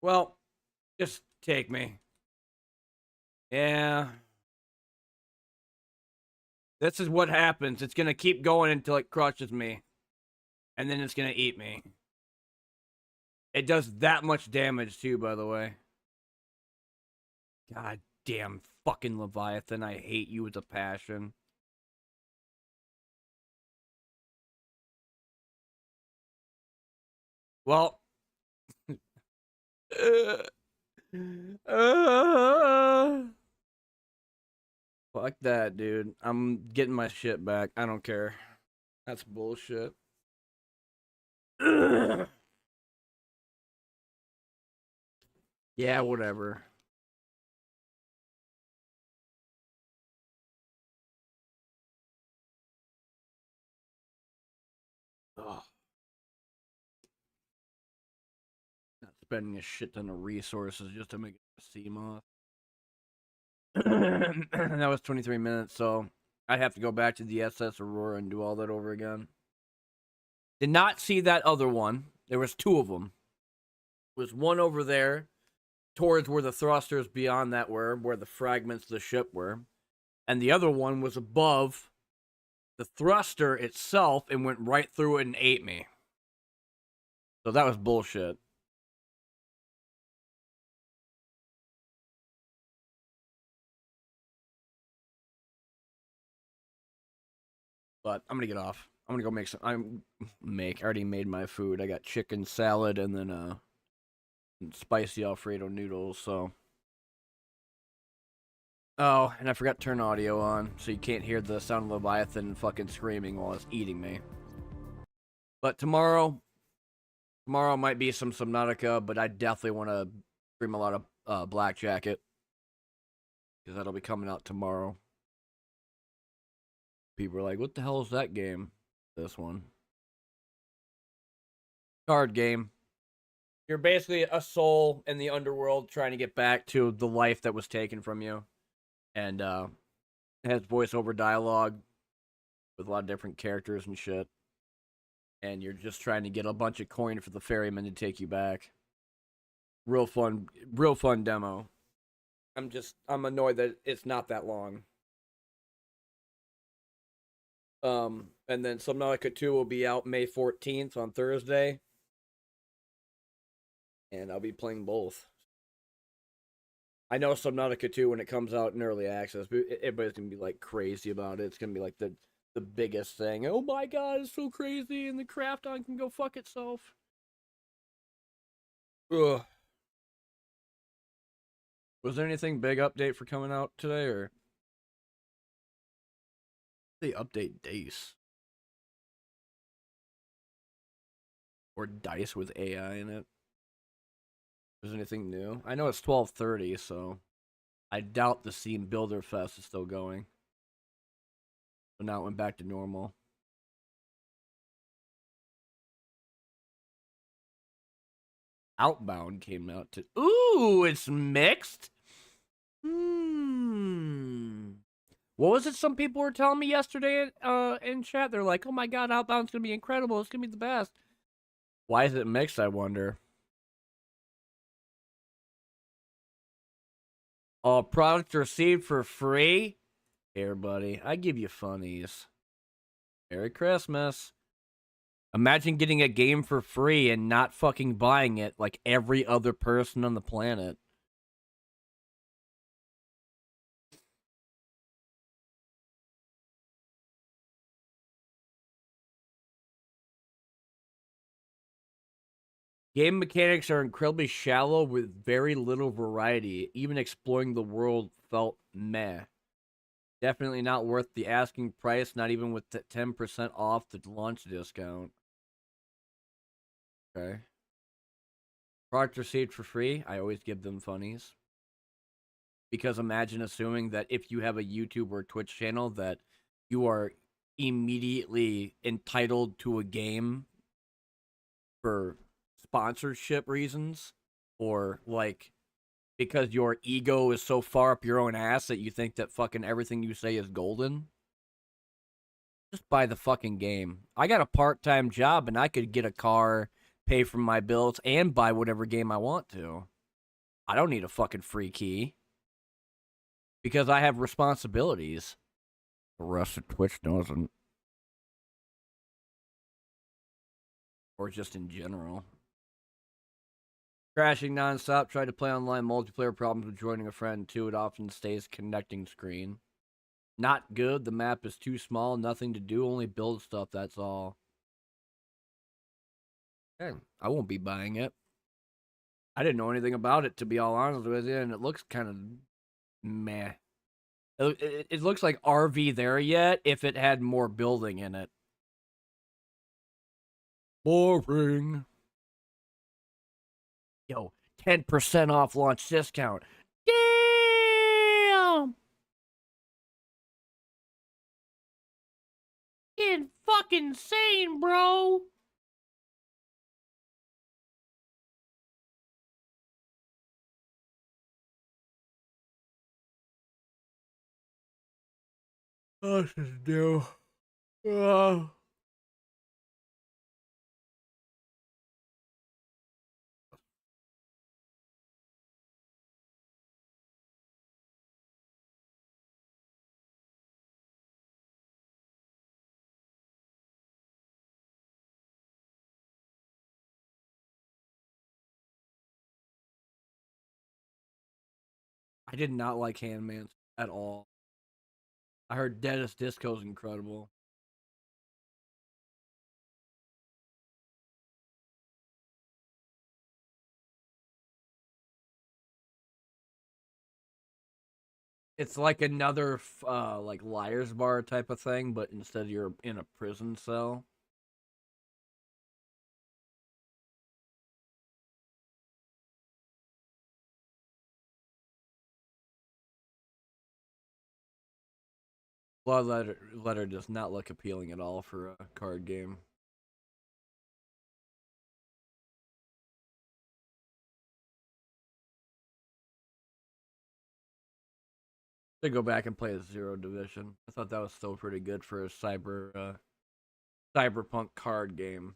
Well, just take me. Yeah. This is what happens. It's gonna keep going until it crushes me. And then it's gonna eat me. It does that much damage too, by the way. God damn fucking Leviathan. I hate you with a passion. Well. Fuck that, dude. I'm getting my shit back. I don't care. That's bullshit. Yeah, whatever. Ugh. Not spending a shit ton of resources just to make a sea moth. That was 23 minutes, so I'd have to go back to the SS Aurora and do all that over again. Did not see that other one. There was 2 of them. There was one over there towards where the thrusters beyond that were, where the fragments of the ship were. And the other one was above the thruster itself and went right through it and ate me. So that was bullshit. But I'm gonna get off. I'm gonna go make some. I already made my food. I got chicken salad and then spicy Alfredo noodles. So. Oh, and I forgot to turn audio on, so you can't hear the sound of Leviathan fucking screaming while it's eating me. But tomorrow might be some Subnautica, but I definitely want to stream a lot of Black Jacket because that'll be coming out tomorrow. People are like, "What the hell is that game?" This one, card game. You're basically a soul in the underworld trying to get back to the life that was taken from you, and it has voiceover dialogue with a lot of different characters and shit. And you're just trying to get a bunch of coin for the ferryman to take you back. Real fun demo. I'm annoyed that it's not that long. And then Subnautica 2 will be out May 14th on Thursday. And I'll be playing both. I know Subnautica 2, when it comes out in early access, everybody's gonna be like crazy about it. It's gonna be like the biggest thing. Oh my god, it's so crazy, and the craft on can go fuck itself. Ugh. Was there anything big update for coming out today, or they update Dice or Dice with AI in it? Is there anything new? I know it's 12:30, so I doubt the Scene Builder Fest is still going. But now it went back to normal. Outbound came out to. Ooh, it's mixed. What was it? Some people were telling me yesterday in chat. They're like, "Oh my god, Outbound's gonna be incredible. It's gonna be the best." Why is it mixed? I wonder. All products received for free. Here, buddy, I give you funnies. Merry Christmas. Imagine getting a game for free and not fucking buying it like every other person on the planet. Game mechanics are incredibly shallow with very little variety. Even exploring the world felt meh. Definitely not worth the asking price, not even with 10% off the launch discount. Okay. Product received for free. I always give them funnies. Because imagine assuming that if you have a YouTube or Twitch channel that you are immediately entitled to a game for sponsorship reasons, or like because your ego is so far up your own ass that you think that fucking everything you say is golden. Just buy the fucking game. I got a part-time job and I could get a car, pay for my bills, and buy whatever game I want to. I don't need a fucking free key. Because I have responsibilities. The rest of Twitch doesn't. Or just in general. Crashing nonstop. Tried to play online multiplayer. Problems with joining a friend too. It often stays connecting screen. Not good. The map is too small. Nothing to do. Only build stuff. That's all. Okay. I won't be buying it. I didn't know anything about it, to be all honest with you, and it looks kind of meh. It looks like RV there yet if it had more building in it. Boring. Yo, 10% off launch discount. Damn! It's fucking insane, bro! Oh, this is new. I did not like Handmans at all. I heard Dennis Disco's incredible. It's like another like Liar's Bar type of thing, but instead you're in a prison cell. Blood Letter does not look appealing at all for a card game. To go back and play a Zero Division. I thought that was still pretty good for a cyberpunk card game.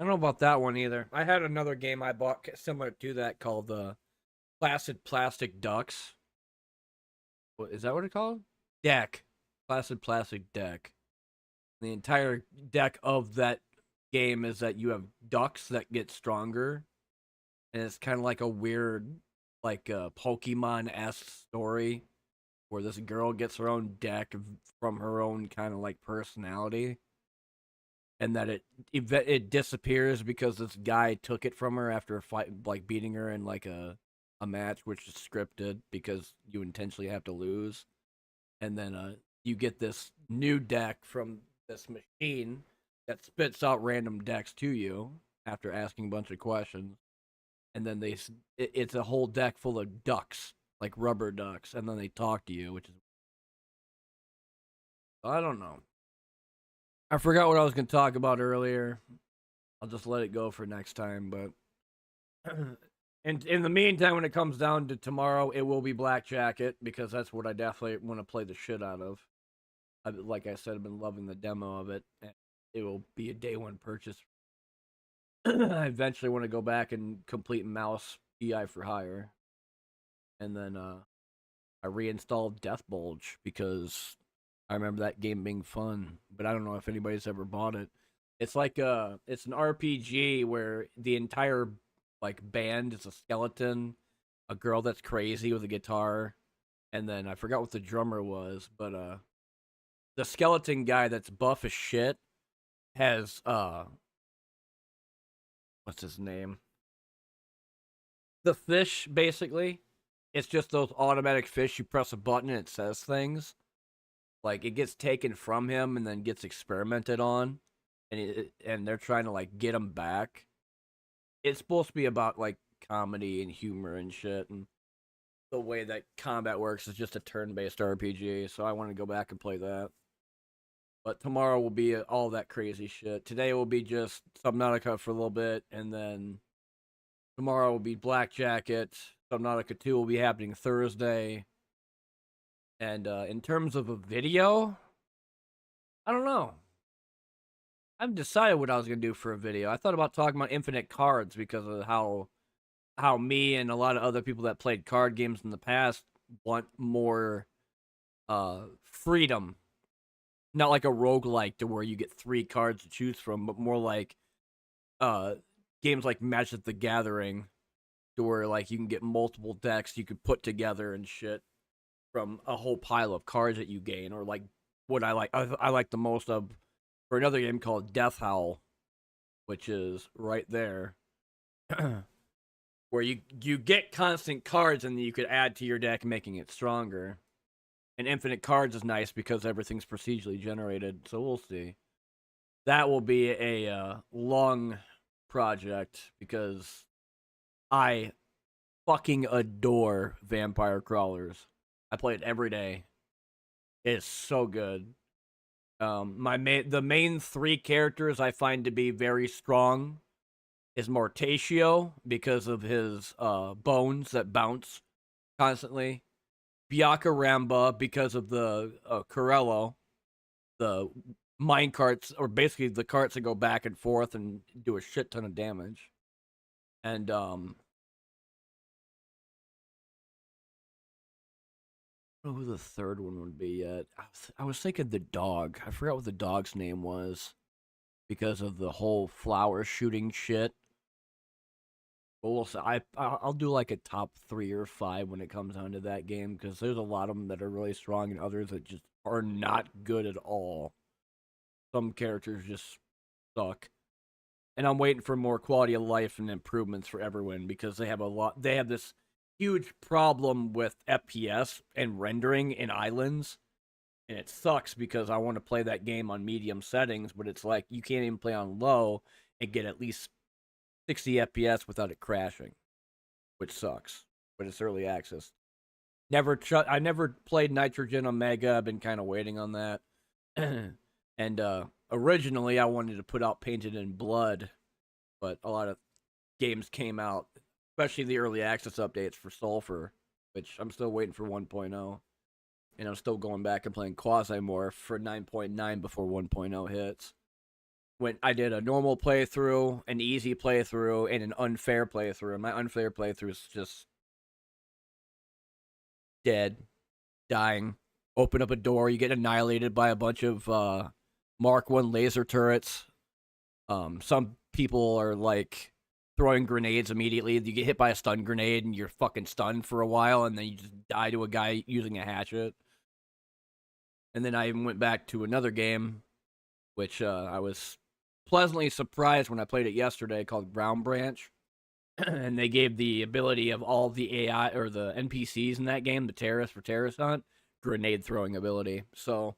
I don't know about that one either. I had another game I bought similar to that called Placid Plastic Ducks. What is that? What it's called? Deck. Placid Plastic Deck. The entire deck of that game is that you have ducks that get stronger, and it's kind of like a weird, like a Pokemon-esque story where this girl gets her own deck from her own kind of like personality, and that it disappears because this guy took it from her after a fight, like beating her in like a match, which is scripted because you intentionally have to lose, and then you get this new deck from this machine that spits out random decks to you after asking a bunch of questions, and then it's a whole deck full of ducks, like rubber ducks, and then they talk to you, which is I don't know. I forgot what I was going to talk about earlier. I'll just let it go for next time, but and in the meantime, when it comes down to tomorrow, it will be Black Jacket because that's what I definitely want to play the shit out of. Like I said, I've been loving the demo of it, and it will be a day one purchase. I eventually want to go back and complete Mouse EI for Hire, and then I reinstalled Death Bulge because I remember that game being fun, but I don't know if anybody's ever bought it. It's like it's an RPG where the entire like band is a skeleton, a girl that's crazy with a guitar, and then I forgot what the drummer was, but the skeleton guy that's buff as shit has what's his name? The fish, basically. It's just those automatic fish. You press a button and it says things. Like it gets taken from him and then gets experimented on, and they're trying to like get him back. It's supposed to be about like comedy and humor and shit, and the way that combat works is just a turn-based RPG. So I want to go back and play that. But tomorrow will be all that crazy shit. Today will be just Subnautica for a little bit, and then tomorrow will be Black Jacket. Subnautica 2 will be happening Thursday. And in terms of a video, I don't know. I haven't decided what I was going to do for a video. I thought about talking about Infinite Cards because of how me and a lot of other people that played card games in the past want more freedom. Not like a roguelike to where you get 3 cards to choose from, but more like games like Magic the Gathering to where like you can get multiple decks you could put together and shit from a whole pile of cards that you gain, or like what I like the most of for another game called Death Howl, which is right there, where you get constant cards and you could add to your deck, making it stronger. And Infinite Cards is nice because everything's procedurally generated, so we'll see. That will be a long project because I fucking adore Vampire Crawlers. I play it every day. It's so good. The main 3 characters I find to be very strong is Mortatio because of his bones that bounce constantly. Biaka Ramba because of the Corello, the mine carts, or basically the carts that go back and forth and do a shit ton of damage. And I don't know who the third one would be yet. I was thinking the dog. I forgot what the dog's name was because of the whole flower shooting shit. But we'll see. I'll do like a top 3 or 5 when it comes down to that game because there's a lot of them that are really strong and others that just are not good at all. Some characters just suck. And I'm waiting for more quality of life and improvements for everyone because they have this huge problem with FPS and rendering in islands. And it sucks because I want to play that game on medium settings, but it's like you can't even play on low and get at least 60 FPS without it crashing, which sucks. But it's early access. I never played Nitrogen Omega. I've been kind of waiting on that. And originally I wanted to put out Painted in Blood, but a lot of games came out, especially the early access updates for Sulfur, which I'm still waiting for 1.0. And I'm still going back and playing Quasimorph for 9.9 before 1.0 hits. when I did a normal playthrough, an easy playthrough, and an unfair playthrough. And my unfair playthrough is just dead, dying. Open up a door, you get annihilated by a bunch of Mark 1 laser turrets. Some people are like throwing grenades immediately. You get hit by a stun grenade and you're fucking stunned for a while, and then you just die to a guy using a hatchet. And then I even went back to another game, which I was pleasantly surprised when I played it yesterday, called Ground Branch. And they gave the ability of all the AI or the NPCs in that game, the terrorists for terrorist hunt, grenade throwing ability. So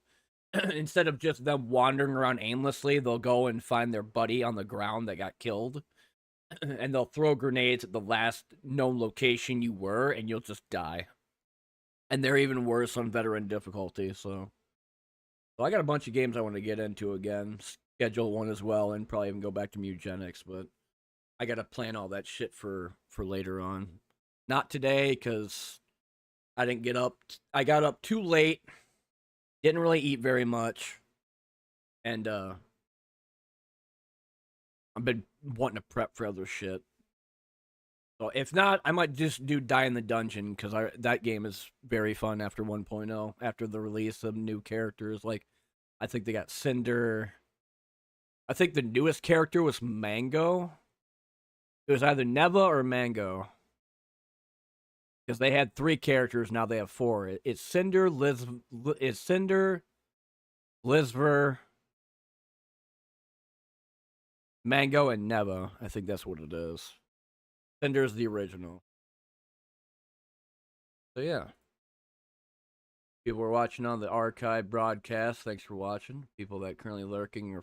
instead of just them wandering around aimlessly, they'll go and find their buddy on the ground that got killed, and they'll throw grenades at the last known location you were, and you'll just die. And they're even worse on veteran difficulty. So I got a bunch of games I want to get into again, schedule one as well, and probably even go back to Mutagenics, but I gotta plan all that shit for later on. Not today, because I didn't get up. I got up too late. Didn't really eat very much, and I've been wanting to prep for other shit. So if not, I might just do Die in the Dungeon, because that game is very fun after 1.0, after the release of new characters. Like, I think they got Cinder. I think the newest character was Mango. It was either Neva or Mango. Because they had 3 characters, now they have 4. It's Cinder, Lizver, Mango, and Neva. I think that's what it is. Cinder's the original. So yeah. People are watching on the archive broadcast. Thanks for watching. People that currently lurking or